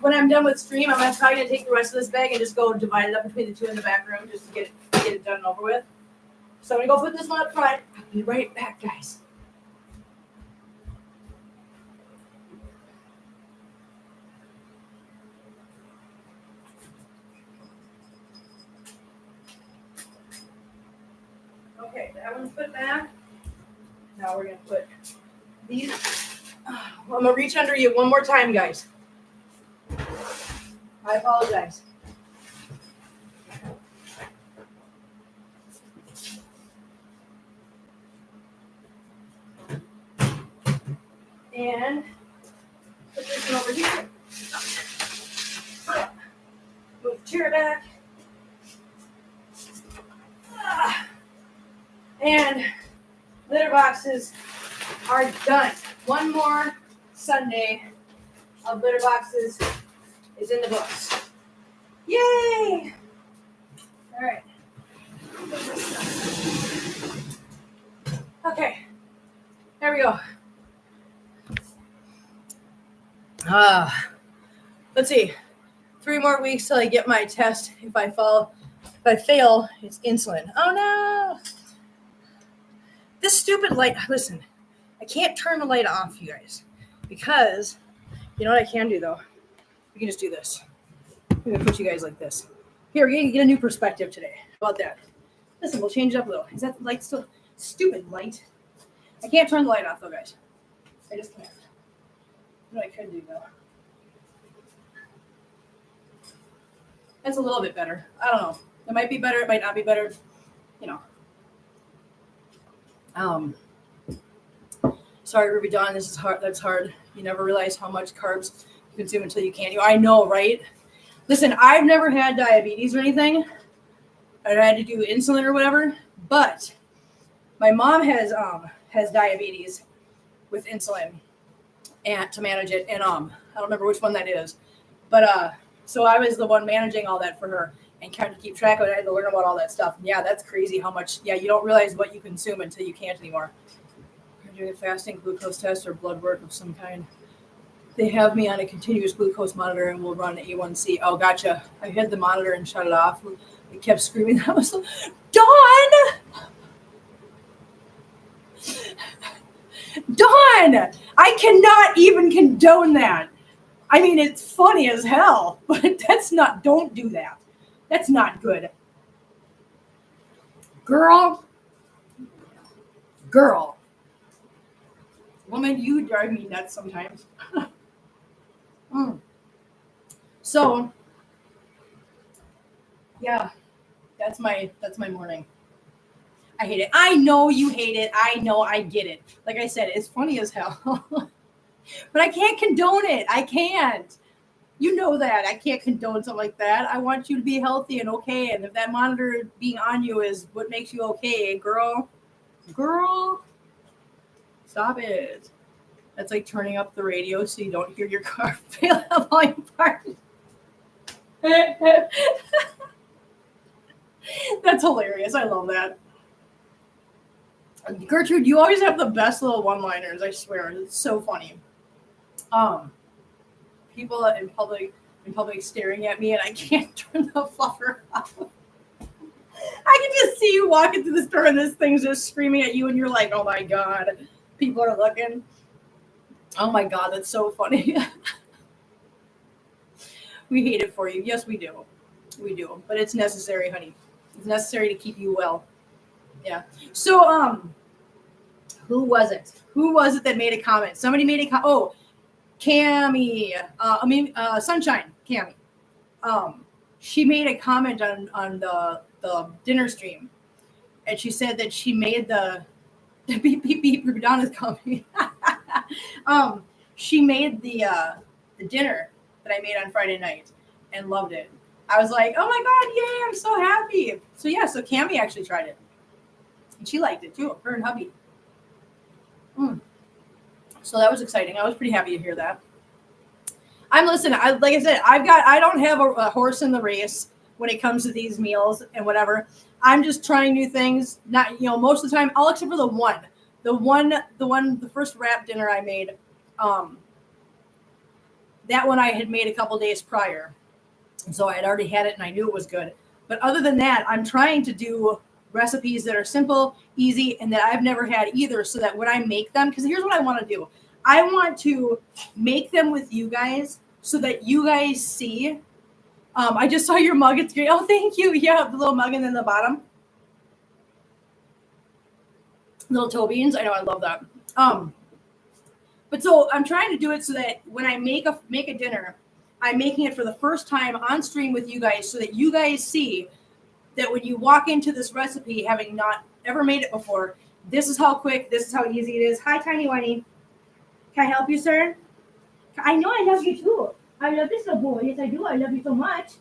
When I'm done with stream, I'm probably gonna take the rest of this bag and just go divide it up between the two in the back room just to get it done and over with. So I'm gonna go put this one up front. I'll be right back, guys. Okay, that one's put back. Now we're gonna put these. I'm gonna reach under you one more time, guys. I apologize. And put this one over here. Move the chair back. And litter boxes are done. One more Sunday of litter boxes is in the books. Yay! All right. Okay. There we go. Let's see. 3 more weeks till I get my test. If I fail, it's insulin. Oh no! This stupid light. Listen, I can't turn the light off, you guys, because you know what I can do though. We can just do this. I'm gonna put you guys like this. Here, we're gonna get a new perspective today. How about that? Listen, we'll change it up a little. Is that light still stupid light? I can't turn the light off though, guys. I just can't. What I could do though. That's a little bit better. I don't know. It might be better. It might not be better. You know. Sorry, Ruby Dawn. This is hard. That's hard. You never realize how much carbs you consume until you can't. I know, right? Listen, I've never had diabetes or anything. I had to do insulin or whatever. But my mom has diabetes with insulin and to manage it. And I don't remember which one that is. But so I was the one managing all that for her and trying to keep track of it. I had to learn about all that stuff. And yeah, that's crazy how much, you don't realize what you consume until you can't anymore. You're doing a fasting glucose test or blood work of some kind. They have me on a continuous glucose monitor and will run A1C. Oh, gotcha. I hid the monitor and shut it off. It kept screaming. I was like, Dawn! Dawn! I cannot even condone that. I mean, it's funny as hell, but don't do that. That's not good. Girl. Woman, you drive me nuts sometimes. So, yeah, that's my morning. I hate it. I know you hate it. I know, I get it. Like I said, it's funny as hell. But I can't condone it. I can't. You know that. I can't condone something like that. I want you to be healthy and okay. And if that monitor being on you is what makes you okay, girl, stop it. That's like turning up the radio so you don't hear your car fail at volume part. That's hilarious. I love that. Gertrude, you always have the best little one-liners, I swear. It's so funny. People in public staring at me and I can't turn the fluffer off. I can just see you walking through the store and this thing's just screaming at you and you're like, oh my God, people are looking. Oh my God, that's so funny. We hate it for you. Yes, we do. We do. But it's necessary, honey. It's necessary to keep you well. Yeah. So, who was it? Who was it that made a comment? Somebody made a comment. Oh, Cammie. Sunshine. Cammie. She made a comment on the dinner stream, and she said that she made the beep beep beep. Donna's coming. She made the dinner that I made on Friday night and loved it. I was like, oh my God, yay, I'm so happy. So yeah, so Cammie actually tried it. And she liked it too, her and hubby. So that was exciting. I was pretty happy to hear that. Like I said, I don't have a horse in the race when it comes to these meals and whatever. I'm just trying new things. Not, most of the time, all except for the first wrap dinner I made That one I had made a couple days prior. So I had already had it and I knew it was good. But other than that, I'm trying to do recipes that are simple, easy, and that I've never had either, so that when I make them, because here's what I want to do. I want to make them with you guys so that you guys see. I just saw your mug. It's great. Oh, thank you. Yeah, the little mug and then the bottom. Little toe beans. I know, I love that. But so I'm trying to do it so that when I make a dinner, I'm making it for the first time on stream with you guys, so that you guys see that when you walk into this recipe, having not ever made it before, this is how quick, this is how easy it is. Hi, Tiny Whiny. Can I help you, sir? I know I love you too. I love this little boy. Yes, I do. I love you so much.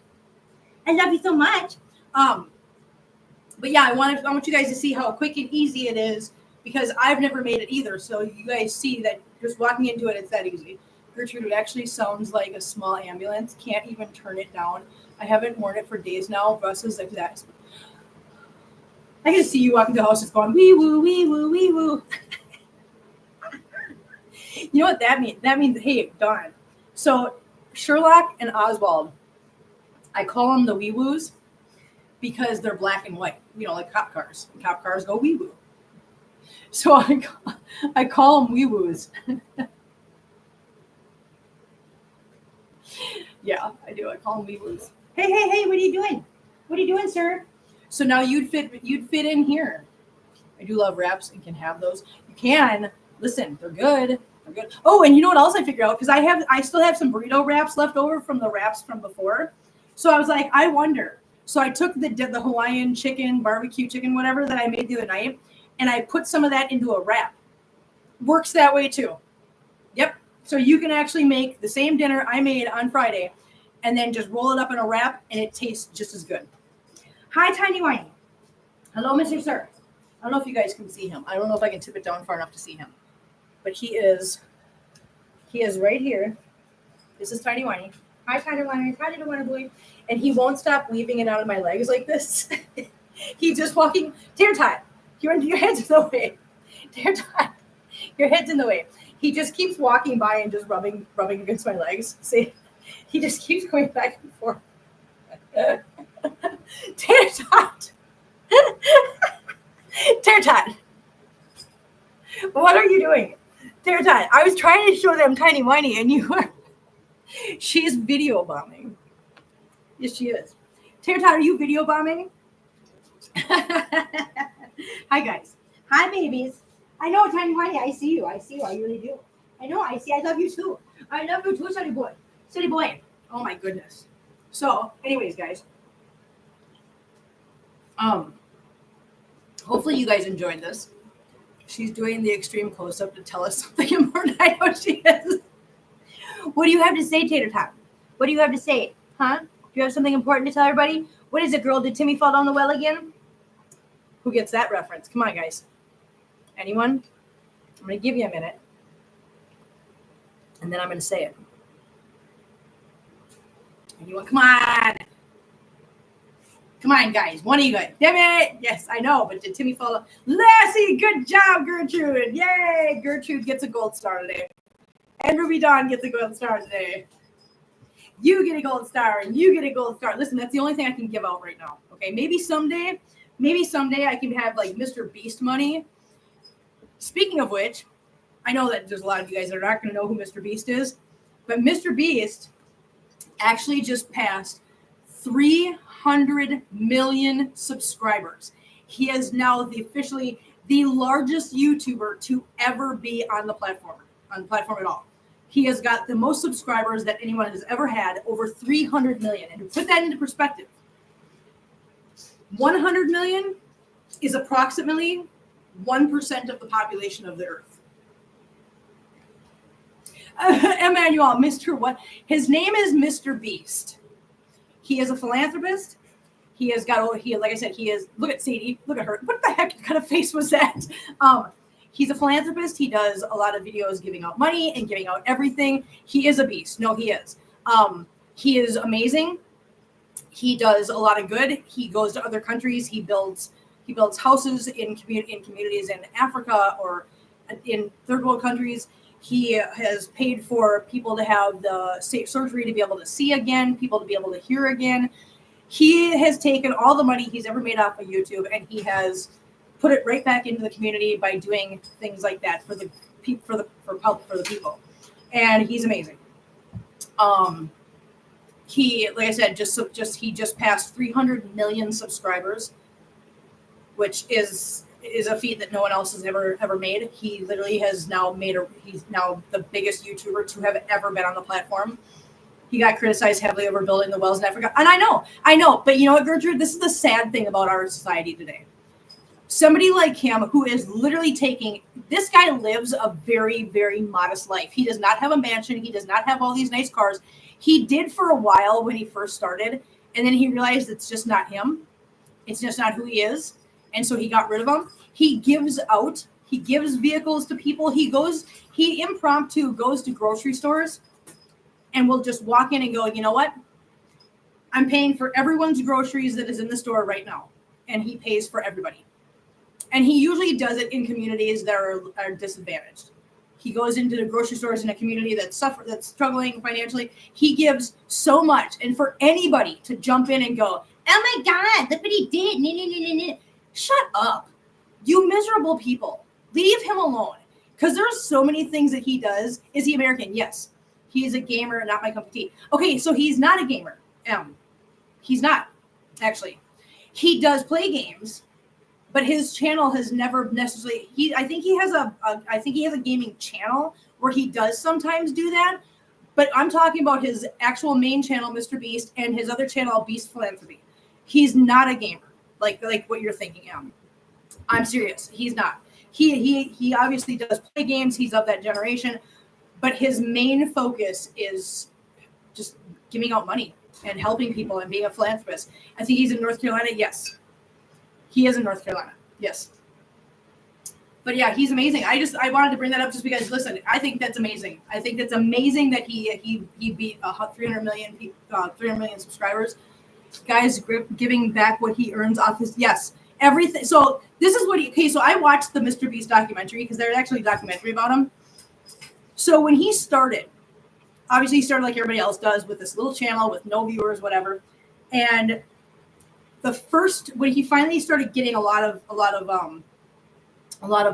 I love you so much. But yeah, I want you guys to see how quick and easy it is, because I've never made it either. So you guys see that just walking into it, it's that easy. Gertrude, it actually sounds like a small ambulance. Can't even turn it down. I haven't worn it for days now. Russ is like that. I can see you walking to the house just going, wee woo, wee woo, wee woo. You know what that means? That means, hey, Dawn. So Sherlock and Oswald, I call them the wee woos because they're black and white, like cop cars. And cop cars go wee woo. So I call them wee woos. Yeah, I do. I call them wee woos. Hey, what are you doing? What are you doing, sir? So now you'd fit in here. I do love wraps and can have those. You can. Listen, they're good. They're good. Oh, and you know what else I figured out? Because I still have some burrito wraps left over from the wraps from before. So I was like, I wonder. So I took the Hawaiian chicken, barbecue chicken, whatever that I made the other night, and I put some of that into a wrap. Works that way too. Yep. So you can actually make the same dinner I made on Friday and then just roll it up in a wrap, and it tastes just as good. Hi, Tiny Whiny. Hello, Mr. Sir. I don't know if you guys can see him. I don't know if I can tip it down far enough to see him. But he is right here. This is Tiny Whiny. Hi, Tiny Whiny. Hi, little Whiny boy. And he won't stop weaving it out of my legs like this. He's just walking. Tater tot. Your head's in the way. Tater tot. Your head's in the way. He just keeps walking by and just rubbing against my legs. See? He just keeps going back and forth. Tater tot. Tater tot. What are you doing? Tater tot. I was trying to show them Tiny Whiny and you are. She's video bombing. Yes, she is. Tater tot, are you video bombing? Hi, guys. Hi, babies. I know, Tiny Whiny. I see you. I really do. I know. I see. I love you too. I love you too, silly boy. Silly boy. Oh my goodness. So, anyways, guys. Hopefully you guys enjoyed this. She's doing the extreme close-up to tell us something important. I know she is. What do you have to say, Tater Tot? What do you have to say? Huh? Do you have something important to tell everybody? What is it, girl? Did Timmy fall down the well again? Who gets that reference? Come on, guys. Anyone? I'm going to give you a minute. And then I'm going to say it. Anyone? Come on. Come on, guys. One of you guys. Damn it. Yes, I know. But did Timmy fall down? Lassie, good job, Gertrude. Yay. Gertrude gets a gold star today. And Ruby Dawn gets a gold star today. You get a gold star and you get a gold star. Listen, that's the only thing I can give out right now. Okay, maybe someday I can have like Mr. Beast money. Speaking of which, I know that there's a lot of you guys that are not going to know who Mr. Beast is, but Mr. Beast actually just passed 300 million subscribers. He is now officially the largest YouTuber to ever be on the platform at all. He has got the most subscribers that anyone has ever had, over 300 million. And to put that into perspective, 100 million is approximately 1% of the population of the earth. Emmanuel, Mr. What? His name is Mr. Beast. He is a philanthropist. He has got, like I said, look at Sadie. Look at her. What the heck kind of face was that? He's a philanthropist. He does a lot of videos giving out money and giving out everything. He is a beast. No, he is. He is amazing. He does a lot of good. He goes to other countries. He builds houses in communities in Africa or in third world countries. He has paid for people to have the surgery to be able to see again, people to be able to hear again. He has taken all the money he's ever made off of YouTube and he has put it right back into the community by doing things like that for the people. And he's amazing. He, like I said, he just passed 300 million subscribers, which is a feat that no one else has ever made. He literally has now he's now the biggest YouTuber to have ever been on the platform. He got criticized heavily over building the wells in Africa. And I know, but you know what, Gertrude, this is the sad thing about our society today. Somebody like him who is literally this guy lives a very, very modest life. He does not have a mansion. He does not have all these nice cars. He did for a while when he first started, and then he realized it's just not him. It's just not who he is. And so he got rid of them. He gives vehicles to people. He impromptu goes to grocery stores and will just walk in and go, you know what? I'm paying for everyone's groceries that is in the store right now. And he pays for everybody. And he usually does it in communities that are disadvantaged. He goes into the grocery stores in a community that's struggling financially. He gives so much. And for anybody to jump in and go, oh my God, look what he did. Shut up. You miserable people. Leave him alone. Because there's so many things that he does. Is he American? Yes. He is a gamer, not my cup of tea. Okay, so he's not a gamer. He's not, actually. He does play games, but his channel has never necessarily. I think he has a gaming channel where he does sometimes do that. But I'm talking about his actual main channel, Mr. Beast, and his other channel, Beast Philanthropy. He's not a gamer, like what you're thinking. I'm serious. He's not. He obviously does play games. He's of that generation, but his main focus is just giving out money and helping people and being a philanthropist. I think he's in North Carolina. Yes, he is in North Carolina. Yes. But yeah, he's amazing. I wanted to bring that up just because, listen, I think that's amazing. I think that's amazing that he beat 300 million subscribers. Guys, giving back what he earns off his, yes, everything. So this is what so I watched the Mr. Beast documentary because there's actually a documentary about him. So when he started, obviously he started like everybody else does with this little channel with no viewers, whatever. And when he finally started getting a lot of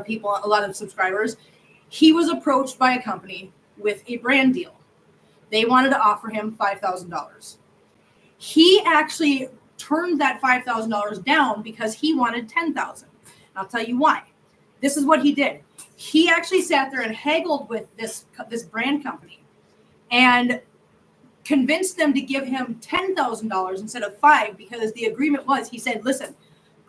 people, a lot of subscribers, he was approached by a company with a brand deal. They wanted to offer him $5,000. He actually turned that $5,000 down because he wanted $10,000. I'll tell you why. This is what he did. He actually sat there and haggled with this brand company and convinced them to give him $10,000 instead of $5,000 because the agreement was, he said, listen,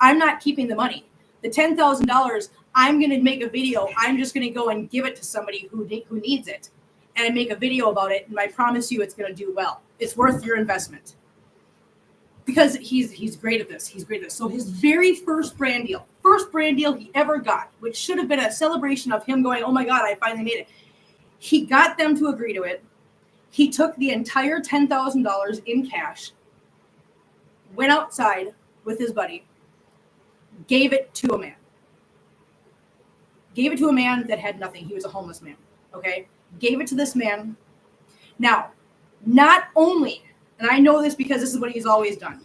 I'm not keeping the money. The $10,000, I'm going to make a video. I'm just going to go and give it to somebody who needs it and make a video about it. And I promise you it's going to do well. It's worth your investment. Because he's great at this. He's great at this. So his very first brand deal he ever got, which should have been a celebration of him going, oh my God, I finally made it. He got them to agree to it. He took the entire $10,000 in cash, went outside with his buddy, gave it to a man. Gave it to a man that had nothing. He was a homeless man. Okay? Gave it to this man. Now, not only, and I know this because this is what he's always done.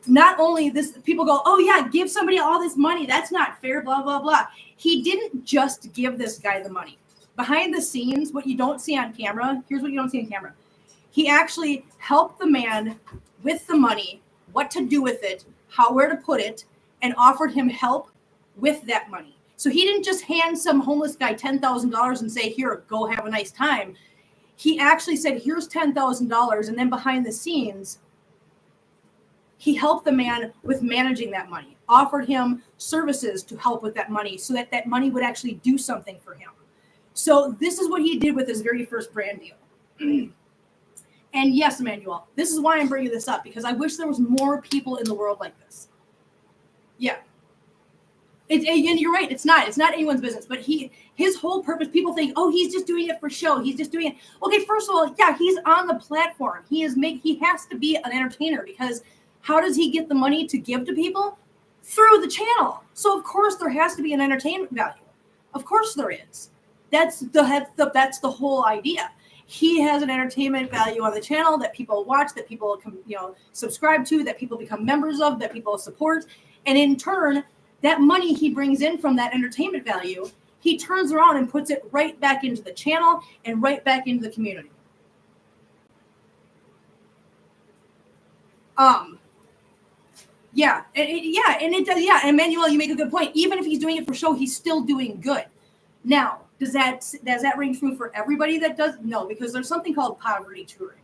Not only this, people go, oh yeah, give somebody all this money. That's not fair, blah, blah, blah. He didn't just give this guy the money. Behind the scenes, what you don't see on camera, here's what you don't see on camera. He actually helped the man with the money, what to do with it, where to put it, and offered him help with that money. So he didn't just hand some homeless guy $10,000 and say, here, go have a nice time. He actually said, here's $10,000. And then behind the scenes, he helped the man with managing that money, offered him services to help with that money so that that money would actually do something for him. So this is what he did with his very first brand deal. And yes, Emmanuel, this is why I'm bringing this up, because I wish there was more people in the world like this. Yeah. And you're right. It's not anyone's business, but his whole purpose, people think, oh, he's just doing it for show. He's just doing it. Okay. First of all, yeah, he's on the platform. He has to be an entertainer, because how does he get the money to give to people? Through the channel. So of course there has to be an entertainment value. Of course there is. That's the whole idea. He has an entertainment value on the channel that people watch, that people subscribe to, that people become members of, that people support, and in turn, that money he brings in from that entertainment value, he turns around and puts it right back into the channel and right back into the community. Yeah, and it does. Yeah, and Emmanuel, you make a good point. Even if he's doing it for show, he's still doing good. Now, does that ring true for everybody that does? No, because there's something called poverty touring,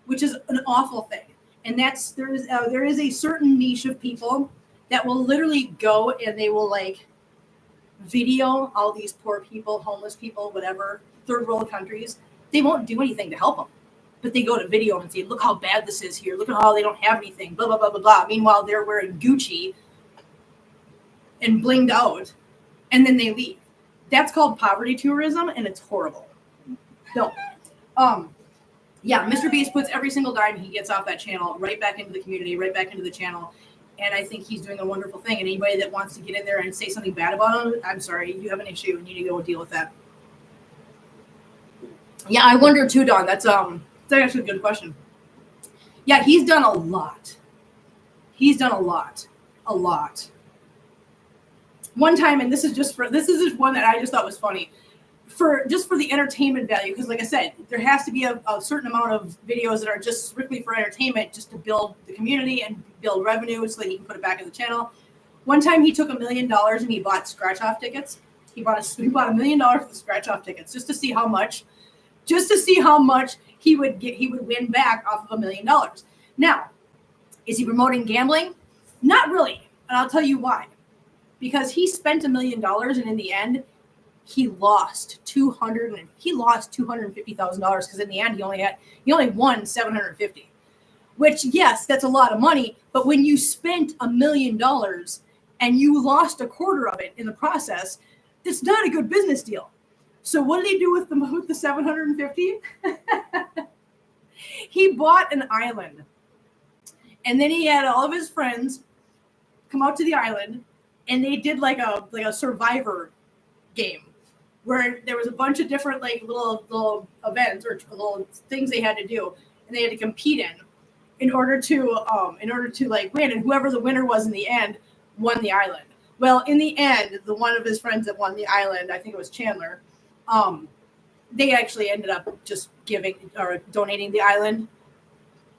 which is an awful thing, and there is a certain niche of people that will literally go and they will like video all these poor people, homeless people, whatever, third world countries. They won't do anything to help them, but they go to video and say, look how bad this is here. Look at how they don't have anything, blah, blah, blah, blah, blah. Meanwhile, they're wearing Gucci and blinged out, and then they leave. That's called poverty tourism, and it's horrible. No. Yeah, Mr. Beast puts every single dime he gets off that channel right back into the community, right back into the channel. And I think he's doing a wonderful thing. And anybody that wants to get in there and say something bad about him, I'm sorry, you have an issue and you need to go deal with that. Yeah, I wonder too, Don. That's actually a good question. Yeah, he's done a lot. A lot. One time, and this is just one that I just thought was funny. For the entertainment value, because like I said, there has to be a certain amount of videos that are just strictly for entertainment, just to build the community and build revenue so that he can put it back in the channel. One time he took $1 million and he bought scratch-off tickets. He bought $1 million for the scratch-off tickets just to see how much he would win back off of $1 million. Now, is he promoting gambling? Not really, and I'll tell you why. Because he spent $1 million and in the end, he lost $250,000 because in the end he only won $750,000, which yes, that's a lot of money. But when you spent $1 million and you lost a quarter of it in the process, it's not a good business deal. So what did he do with the 750? He bought an island, and then he had all of his friends come out to the island, and they did like a survivor game, where there was a bunch of different like little events or little things they had to do, and they had to compete in order to like win, and whoever the winner was in the end won the island. Well, in the end, the one of his friends that won the island, I think it was Chandler, they actually ended up just giving or donating the island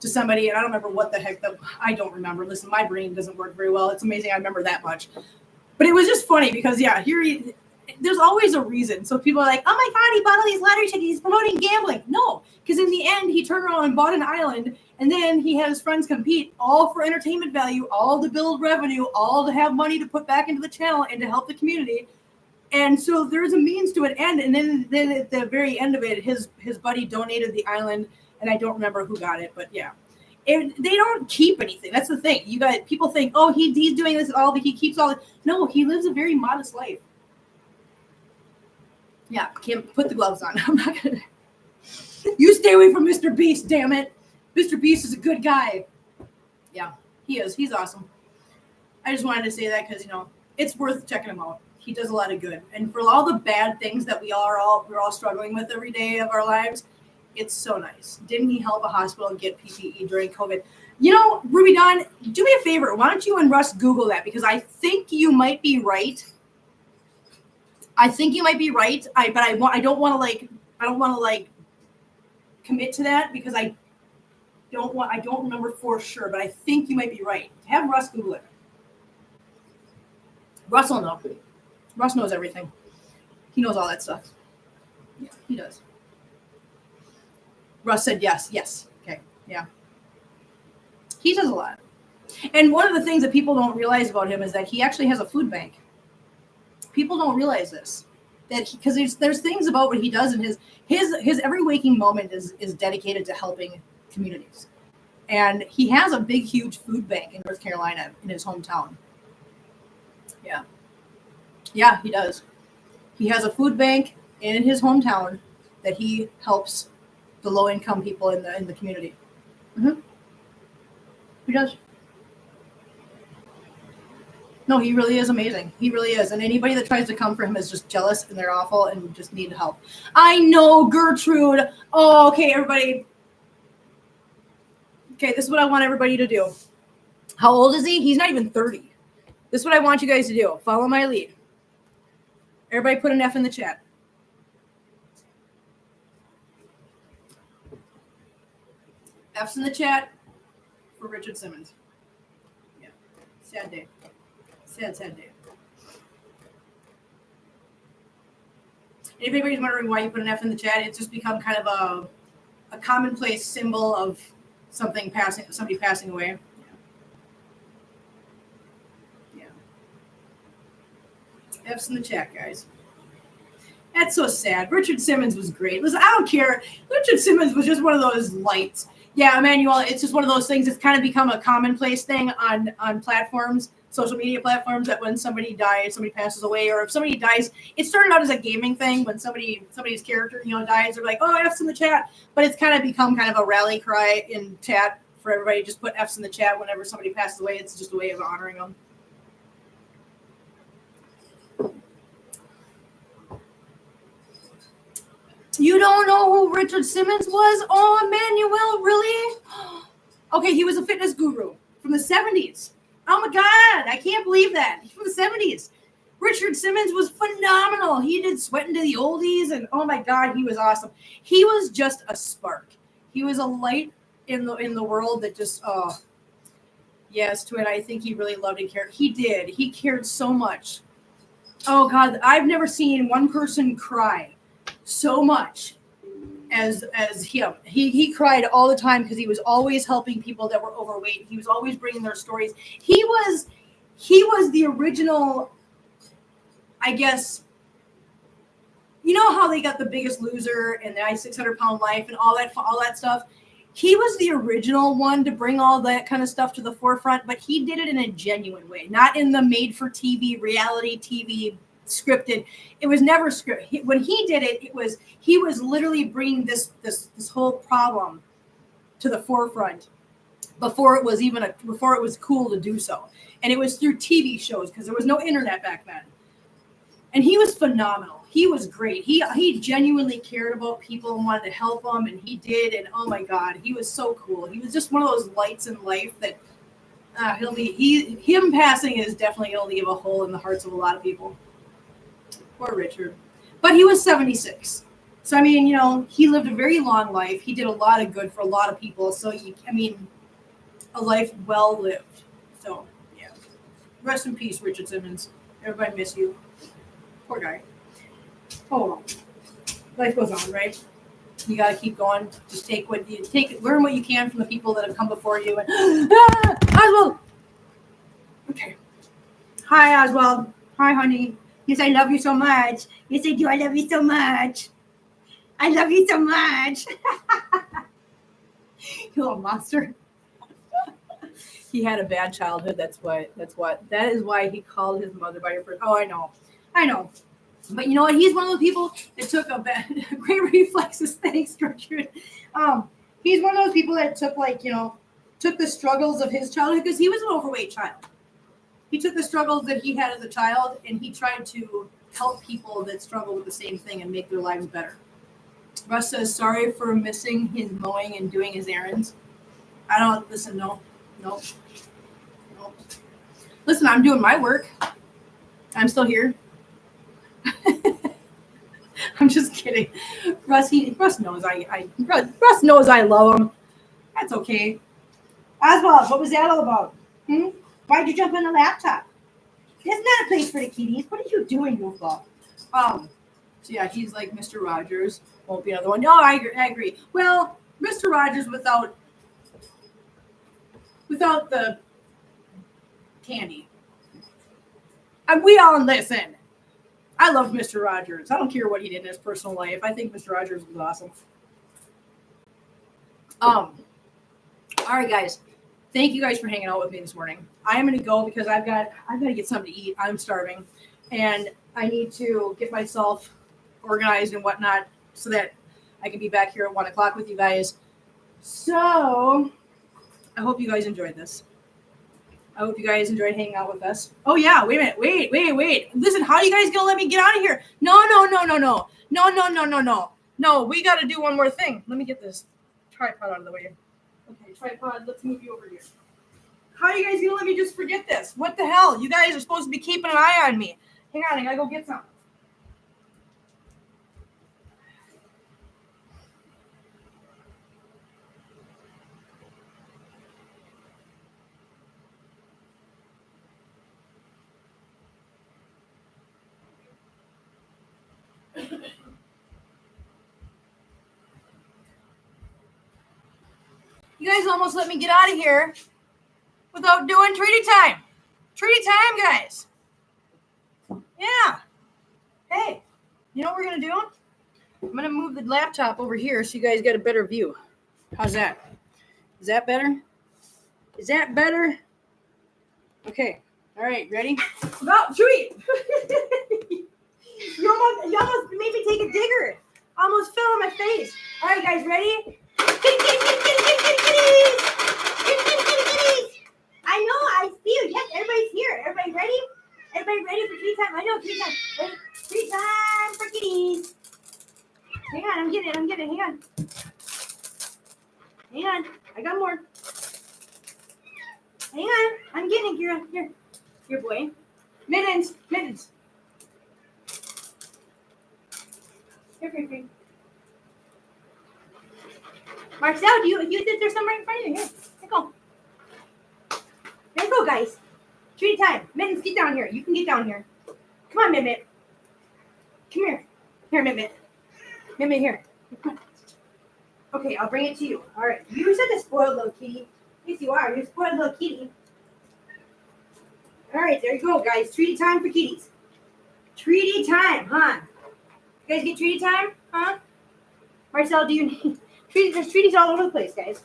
to somebody, and I don't remember what the heck I don't remember. Listen, my brain doesn't work very well. It's amazing I remember that much. But it was just funny because there's always a reason. So people are like, oh my God, he bought all these lottery tickets. He's promoting gambling. No, because in the end, he turned around and bought an island, and then he had his friends compete, all for entertainment value, all to build revenue, all to have money to put back into the channel and to help the community. And so there's a means to an end. And then at the very end of it, his buddy donated the island, and I don't remember who got it, but yeah. They don't keep anything. That's the thing. You guys, people think, oh, he's doing this all, but he keeps all. No, he lives a very modest life. Yeah, Kim, put the gloves on. I'm not gonna. You stay away from Mr. Beast, damn it. Mr. Beast is a good guy. Yeah, he is. He's awesome. I just wanted to say that because it's worth checking him out. He does a lot of good, and for all the bad things that we're all struggling with every day of our lives, it's so nice. Didn't he help a hospital get PPE during COVID? Ruby Dawn, do me a favor. Why don't you and Russ Google that? Because I think you might be right. I don't want to commit to that because I don't remember for sure, but I think you might be right. Have Russ Google it. Russ will know. Russ knows everything. He knows all that stuff. Yeah, he does. Russ said yes. Yes. Okay. Yeah. He does a lot. And one of the things that people don't realize about him is that he actually has a food bank. People don't realize this. Because there's things about what he does, and his every waking moment is dedicated to helping communities. And he has a big, huge food bank in North Carolina in his hometown. Yeah. Yeah, he does. He has a food bank in his hometown that he helps the low-income people in the community. Mm-hmm. He does. No, he really is amazing. He really is. And anybody that tries to come for him is just jealous and they're awful and just need help. I know, Gertrude. Oh, okay, everybody. Okay, this is what I want everybody to do. How old is he? He's not even 30. This is what I want you guys to do. Follow my lead. Everybody put an F in the chat. F's in the chat for Richard Simmons. Yeah. Sad day. Sad day. If anybody's wondering why you put an F in the chat, it's just become kind of a commonplace symbol of somebody passing away. Yeah. F's in the chat, guys. That's so sad. Richard Simmons was great. Listen, I don't care. Richard Simmons was just one of those lights. Yeah, Emmanuel, it's just one of those things. It's kind of become a commonplace thing on platforms, social media platforms, that when somebody dies, somebody passes away, or if somebody dies, it started out as a gaming thing. When somebody's character, dies, they're like, oh, F's in the chat. But it's kind of become kind of a rally cry in chat for everybody. Just put F's in the chat whenever somebody passes away. It's just a way of honoring them. You don't know who Richard Simmons was? Oh, Emmanuel, really? Okay, he was a fitness guru from the 70s. Oh my God, I can't believe that. He's from the 70s. Richard Simmons was phenomenal. He did Sweating to the Oldies, and oh my God, he was awesome. He was just a spark. He was a light in the world that just, yes, to it. I think he really loved and cared. He did. He cared so much. Oh God, I've never seen one person cry so much as him. He cried all the time because he was always helping people that were overweight. He was always bringing their stories. He was the original, I guess. You know how they got The Biggest Loser and the 600-pound life and all that stuff? He was the original one to bring all that kind of stuff to the forefront, but he did it in a genuine way, not in the made-for-TV, reality TV scripted. It was never scripted. When he did it, he was literally bringing this whole problem to the forefront before it was cool to do so. And it was through TV shows because there was no internet back then. And he was phenomenal. He was great. He genuinely cared about people and wanted to help them, and he did. And oh my God, he was so cool. He was just one of those lights in life that him passing is definitely going to leave a hole in the hearts of a lot of people. Poor Richard. But he was 76. So, I mean, he lived a very long life. He did a lot of good for a lot of people. So, a life well lived. So, yeah. Rest in peace, Richard Simmons. Everybody miss you. Poor guy. Oh, life goes on, right? You got to keep going. Just learn what you can from the people that have come before you. And Oswald. Okay. Hi, Oswald. Hi, honey. Yes, I love you so much. Yes, I do. I love you so much. I love you so much. You little monster. He had a bad childhood. That is why he called his mother by her first. Oh, I know. But you know what? He's one of those people that took great reflexes. Thanks, Gertrude. He's one of those people that took the struggles of his childhood, because he was an overweight child. He took the struggles that he had as a child, and he tried to help people that struggle with the same thing and make their lives better. Russ says, sorry for missing his mowing and doing his errands. I don't listen. No. Listen, I'm doing my work. I'm still here. I'm just kidding. Russ knows Russ knows I love him. That's okay. Oswald, what was that all about? Why'd you jump on the laptop? That's not a place for the kitties. What are you doing, goofball? So yeah, he's like Mr. Rogers. Won't be another one. No, I agree. Well, Mr. Rogers without the candy. And we all listen. I love Mr. Rogers. I don't care what he did in his personal life. I think Mr. Rogers was awesome. All right, guys. Thank you guys for hanging out with me this morning. I am going to go because I've got to get something to eat. I'm starving, and I need to get myself organized and whatnot so that I can be back here at 1:00 with you guys. So I hope you guys enjoyed this. I hope you guys enjoyed hanging out with us. Oh yeah, wait a minute. Wait. Listen, how are you guys gonna let me get out of here? No. No, we gotta do one more thing. Let me get this tripod out of the way. Okay, tripod, let's move you over here. How are you guys gonna let me just forget this? What the hell? You guys are supposed to be keeping an eye on me. Hang on, I gotta go get some. You guys almost let me get out of here without doing treaty time. Treaty time, guys. Yeah. Hey, you know what we're going to do? I'm going to move the laptop over here so you guys get a better view. How's that? Is that better? Is that better? Okay. All right, ready? No, Chewy! you almost made me take a digger. Almost fell on my face. All right, guys, ready? I know, I feel. Yes, everybody's here. Everybody ready? Everybody ready for treat time? I know, treat time. Ready? Treat time for kitties. Hang on, I'm getting it. Hang on. Hang on. I got more. Hang on. I'm getting it, Kira. Here, boy. Mittens. Here. Marcel, you think there's some right in front of you? Here go. There you go, guys. Treat time. Mittens, get down here. You can get down here. Come on, Mimit. Come here. Here, Mimit. Mimit, here. Okay, I'll bring it to you. All right. You're such a spoiled little kitty. Yes, you are. You're a spoiled little kitty. All right, there you go, guys. Treaty time for kitties. Treaty time, huh? You guys get treaty time, huh? Marcel, do you need... There's treaties all over the place, guys.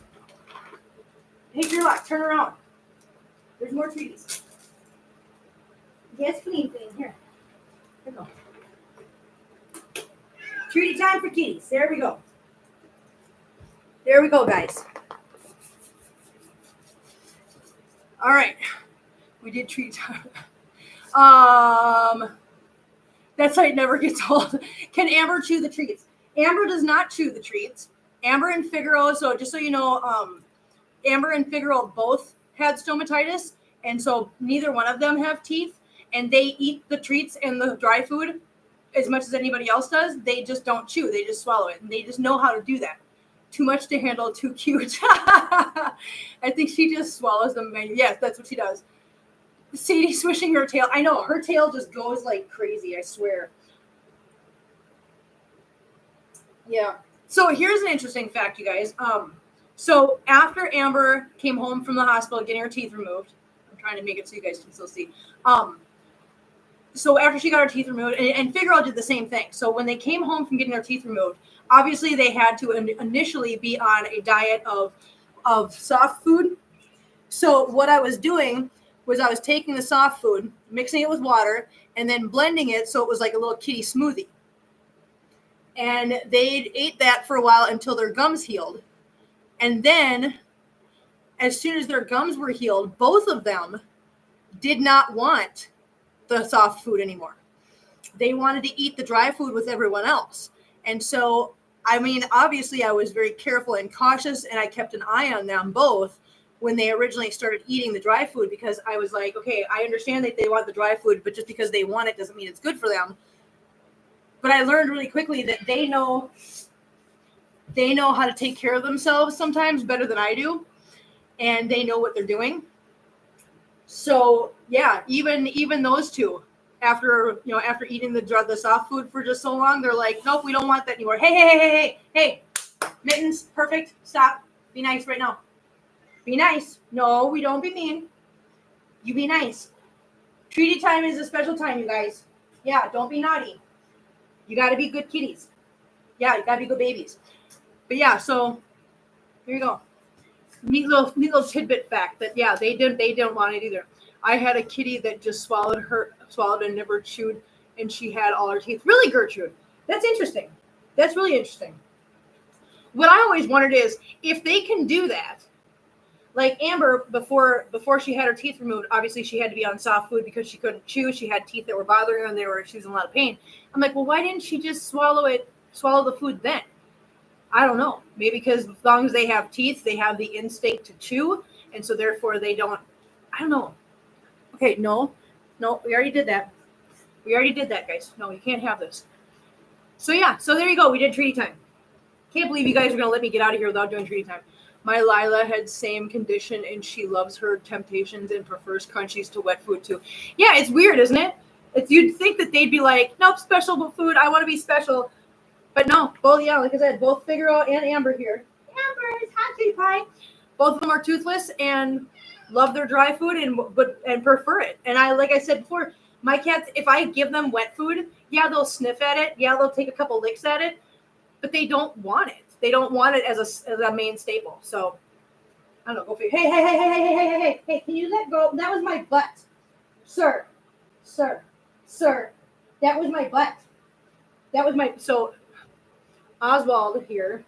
Hey, Sherlock, turn around. There's more treaties. Yes, feline. Here we go. Treaty time for kitties. There we go. There we go, guys. All right. We did treat time. That site never gets old. Can Amber chew the treats? Amber does not chew the treats. Amber and Figaro, so just so you know, Amber and Figaro both had stomatitis, and so neither one of them have teeth, and they eat the treats and the dry food as much as anybody else does. They just don't chew. They just swallow it, and they just know how to do that. Too much to handle, too cute. I think she just swallows them. Yes, that's what she does. Sadie swishing her tail. I know, her tail just goes like crazy, I swear. Yeah. So here's an interesting fact, you guys. So after Amber came home from the hospital getting her teeth removed, I'm trying to make it so you guys can still see. So after she got her teeth removed, and Figaro did the same thing. So when they came home from getting their teeth removed, obviously they had to initially be on a diet of soft food. So what I was doing was I was taking the soft food, mixing it with water, and then blending it so it was like a little kitty smoothie. And they ate that for a while until their gums healed. And then, as soon as their gums were healed, both of them did not want the soft food anymore. They wanted to eat the dry food with everyone else. And so, I mean, obviously I was very careful and cautious, and I kept an eye on them both when they originally started eating the dry food, because I was like, okay, I understand that they want the dry food, but just because they want it doesn't mean it's good for them. But I learned really quickly that they know how to take care of themselves sometimes better than I do, and they know what they're doing. So yeah, even those two, after eating the soft food for just so long, they're like, nope, we don't want that anymore. Hey, Mittens, perfect. Stop. Be nice right now. Be nice. No, we don't be mean. You be nice. Treaty time is a special time, you guys. Yeah, don't be naughty. You got to be good kitties. Yeah, you got to be good babies. But yeah, so here you go. Neat little tidbit fact that yeah, they didn't want it either. I had a kitty that just swallowed and never chewed, and she had all her teeth. Really, Gertrude? That's interesting. That's really interesting. What I always wondered is if they can do that, Like Amber, before she had her teeth removed, obviously she had to be on soft food because she couldn't chew. She had teeth that were bothering her, and she was in a lot of pain. I'm like, well, why didn't she just swallow the food then? I don't know. Maybe because as long as they have teeth, they have the instinct to chew, and so therefore they don't. I don't know. Okay, no, we already did that. Guys. No, you can't have this. So yeah, so there you go. We did treaty time. Can't believe you guys are gonna let me get out of here without doing treaty time. My Lila had same condition, and she loves her Temptations and prefers crunchies to wet food too. Yeah, it's weird, isn't it? You'd think that they'd be like, nope, special food. I want to be special, but no. Both, yeah, like I said, both Figaro and Amber here. Amber is hot cutie pie. Both of them are toothless and love their dry food and prefer it. And like I said before, my cats, if I give them wet food, yeah, they'll sniff at it. Yeah, they'll take a couple licks at it, but they don't want it. They don't want it as a main staple. So I don't know. Go figure. Hey! Can you let go? That was my butt, sir. That was my butt. So Oswald here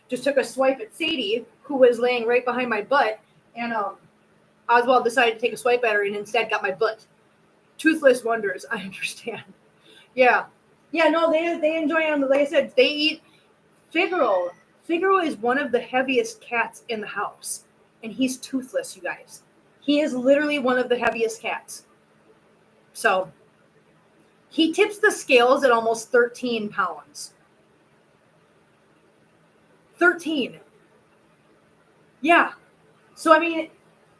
just took a swipe at Sadie, who was laying right behind my butt, and Oswald decided to take a swipe at her and instead got my butt. Toothless wonders. I understand. Yeah. No, they enjoy them. Like I said, they eat Figaro. Figaro is one of the heaviest cats in the house, and he's toothless, you guys. He is literally one of the heaviest cats. So he tips the scales at almost 13 pounds. 13. Yeah. So, I mean,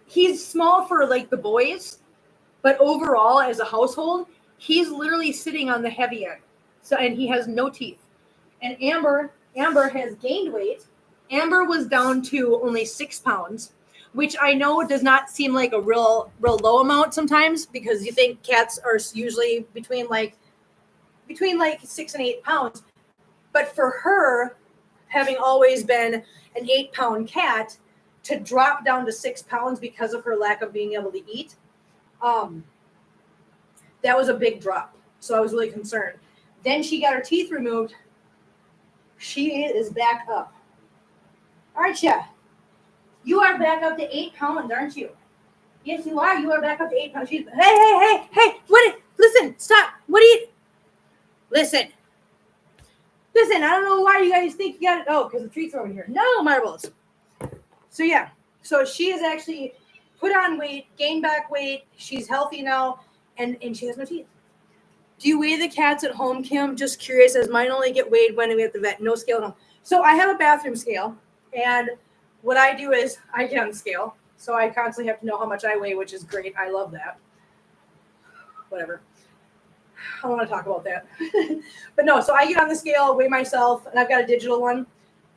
he's small for like the boys, but overall as a household, he's literally sitting on the heavy end. So, and he has no teeth. And Amber has gained weight. Amber was down to only 6 pounds, which I know does not seem like a real low amount sometimes, because you think cats are usually between 6 and 8 pounds. But for her, having always been an 8-pound cat, to drop down to 6 pounds because of her lack of being able to eat, that was a big drop. So I was really concerned. Then she got her teeth removed. She is back up. Aren't you? You are back up to 8 pounds, aren't you? Yes, you are. You are back up to 8 pounds. Hey! What? Listen, stop. What do you... Listen, I don't know why you guys think you got it. Oh, because the treats are over here. No, marbles. So, yeah. So, she has actually put on weight, gained back weight. She's healthy now, and she has no teeth. Do you weigh the cats at home, Kim? Just curious, as mine only get weighed when we at the vet. No scale at home. So, I have a bathroom scale, and what I do is I get on the scale. So, I constantly have to know how much I weigh, which is great. I love that. Whatever. I don't want to talk about that. But no, so I get on the scale, weigh myself, and I've got a digital one.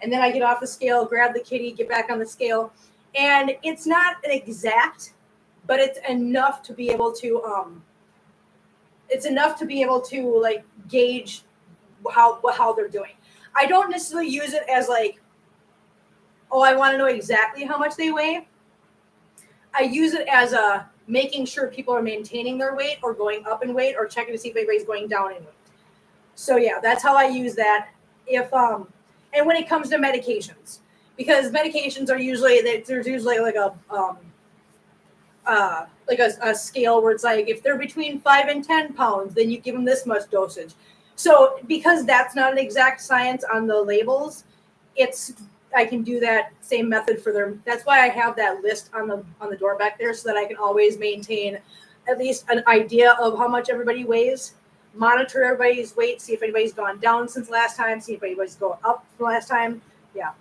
And then I get off the scale, grab the kitty, get back on the scale. And it's not an exact, but it's enough to be able to like gauge how they're doing. I don't necessarily use it as like, oh, I want to know exactly how much they weigh. I use it as a making sure people are maintaining their weight or going up in weight, or checking to see if anybody's going down in weight. So yeah, that's how I use that. And when it comes to medications, because medications are usually, there's usually like a scale where it's like, if they're between 5 and 10 pounds, then you give them this much dosage. So because that's not an exact science on the labels, I can do that same method for their. That's why I have that list on the door back there, so that I can always maintain at least an idea of how much everybody weighs, monitor everybody's weight, see if anybody's gone down since last time, see if anybody's going up from last time. Yeah.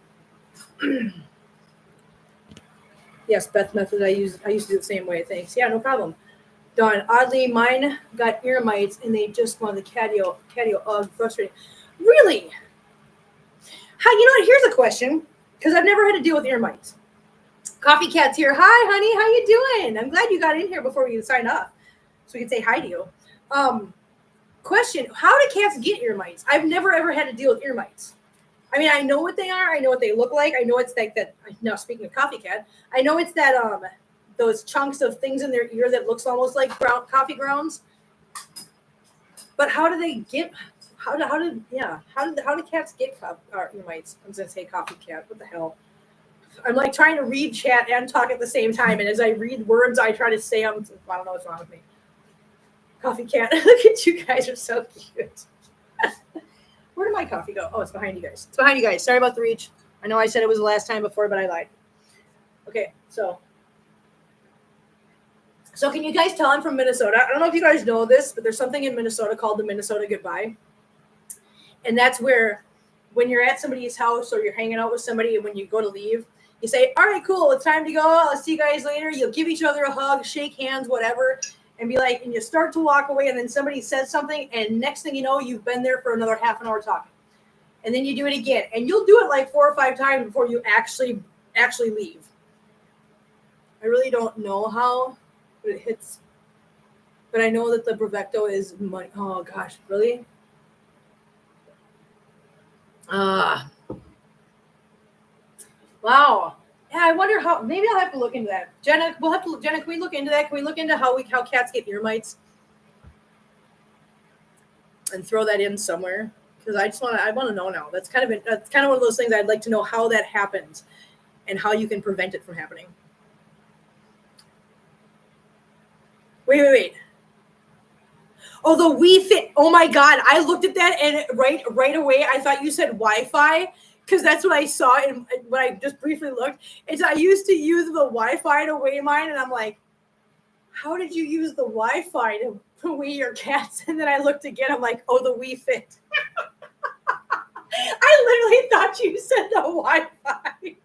Yes, Beth method I used to do the same way. Thanks. Yeah, no problem. Dawn, oddly, mine got ear mites and they just wanted the catio. Frustrating. Really? How, here's a question, because I've never had to deal with ear mites. Coffee Cat's here. Hi, honey. How you doing? I'm glad you got in here before we signed up, so we can say hi to you. Question, how do cats get ear mites? I've never, ever had to deal with ear mites. I mean, I know what they are. I know what they look like. I know it's like that. Now, speaking of Coffee Cat, I know it's that those chunks of things in their ear that looks almost like coffee grounds. But how do they get... How do cats get ear mites? I was gonna say Coffee Cat. What the hell? I'm like trying to read chat and talk at the same time. And as I read words, I try to say them. I don't know what's wrong with me. Coffee cat. Look at you guys are so cute. Where did my coffee go? Oh, it's behind you guys. It's behind you guys. Sorry about the reach. I know I said it was the last time before, but I lied. Okay, so can you guys tell I'm from Minnesota? I don't know if you guys know this, but there's something in Minnesota called the Minnesota Goodbye. And that's where when you're at somebody's house or you're hanging out with somebody and when you go to leave, you say, all right, cool, it's time to go. I'll see you guys later. You'll give each other a hug, shake hands, whatever, and be like, and you start to walk away and then somebody says something and next thing you know, you've been there for another half an hour talking. And then you do it again. And you'll do it like 4 or 5 times before you actually leave. I really don't know how it hits, but I know that the Bravecto is money. Oh gosh, really? Wow. Yeah, I wonder how. Maybe I'll have to look into that. Jenna, Jenna, can we look into that? Can we look into how cats get ear mites and throw that in somewhere? Because I want to know now. That's kind of one of those things I'd like to know how that happens and how you can prevent it from happening. Wait. Oh, the Wii Fit. Oh my God. I looked at that and right away I thought you said Wi-Fi because that's what I saw when I just briefly looked. And so I used to use the Wi-Fi to weigh mine and I'm like, how did you use the Wi-Fi to weigh your cats? And then I looked again. I'm like, oh, the Wii Fit. I literally thought you said the Wi-Fi. I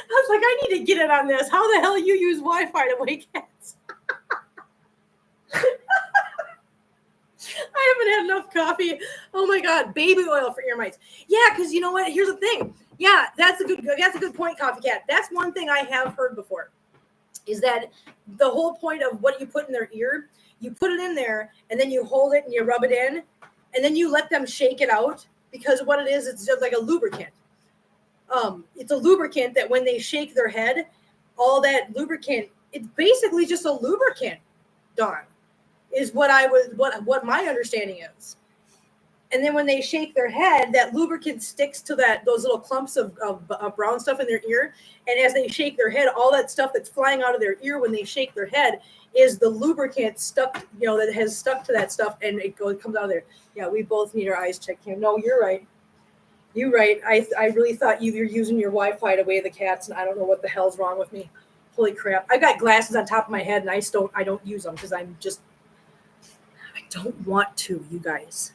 was like, I need to get it on this. How the hell you use Wi-Fi to weigh cats? I haven't had enough coffee. Oh my God, baby oil for ear mites. Yeah, because you know what? Here's the thing. Yeah, that's a good point, Coffee Cat. That's one thing I have heard before. Is that the whole point of what you put in their ear? You put it in there, and then you hold it and you rub it in, and then you let them shake it out because what it is, it's just like a lubricant. It's a lubricant that when they shake their head, all that lubricant, it's basically just a lubricant, Dawn. Is what my understanding is. And then when they shake their head, that lubricant sticks to those little clumps of brown stuff in their ear. And as they shake their head, all that stuff that's flying out of their ear when they shake their head is the lubricant stuck, that has stuck to that stuff and it comes out of there. Yeah, we both need our eyes checked here. No, you're right. You're right. I really thought you were using your Wi-Fi to weigh the cats, and I don't know what the hell's wrong with me. Holy crap. I've got glasses on top of my head and I don't use them because I don't want to, you guys.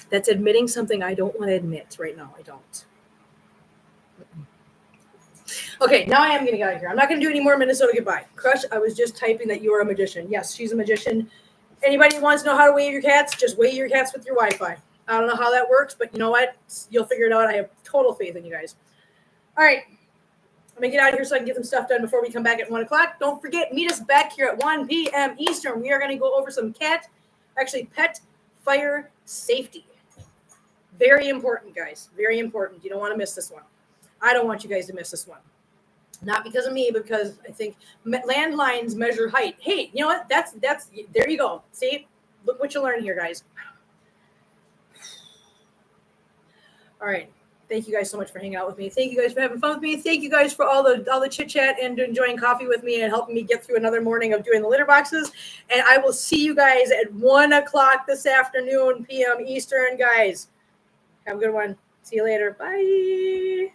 That's admitting something I don't want to admit right now. I don't. Okay, now I am going to get out of here. I'm not going to do any more Minnesota Goodbye. Crush, I was just typing that you are a magician. Yes, she's a magician. Anybody who wants to know how to weigh your cats, just weigh your cats with your Wi-Fi. I don't know how that works, but you know what? You'll figure it out. I have total faith in you guys. All right. I'm going to get out of here so I can get some stuff done before we come back at 1 o'clock. Don't forget, meet us back here at 1 p.m. Eastern. We are going to go over some pet fire safety. Very important, guys. Very important. You don't want to miss this one. I don't want you guys to miss this one. Not because of me, but because I think landlines measure height. Hey, you know what? That's there you go. See? Look what you learn here, guys. All right. Thank you guys so much for hanging out with me. Thank you guys for having fun with me. Thank you guys for all the chit chat and enjoying coffee with me and helping me get through another morning of doing the litter boxes. And I will see you guys at 1 o'clock this afternoon, p.m. Eastern, guys. Have a good one. See you later. Bye.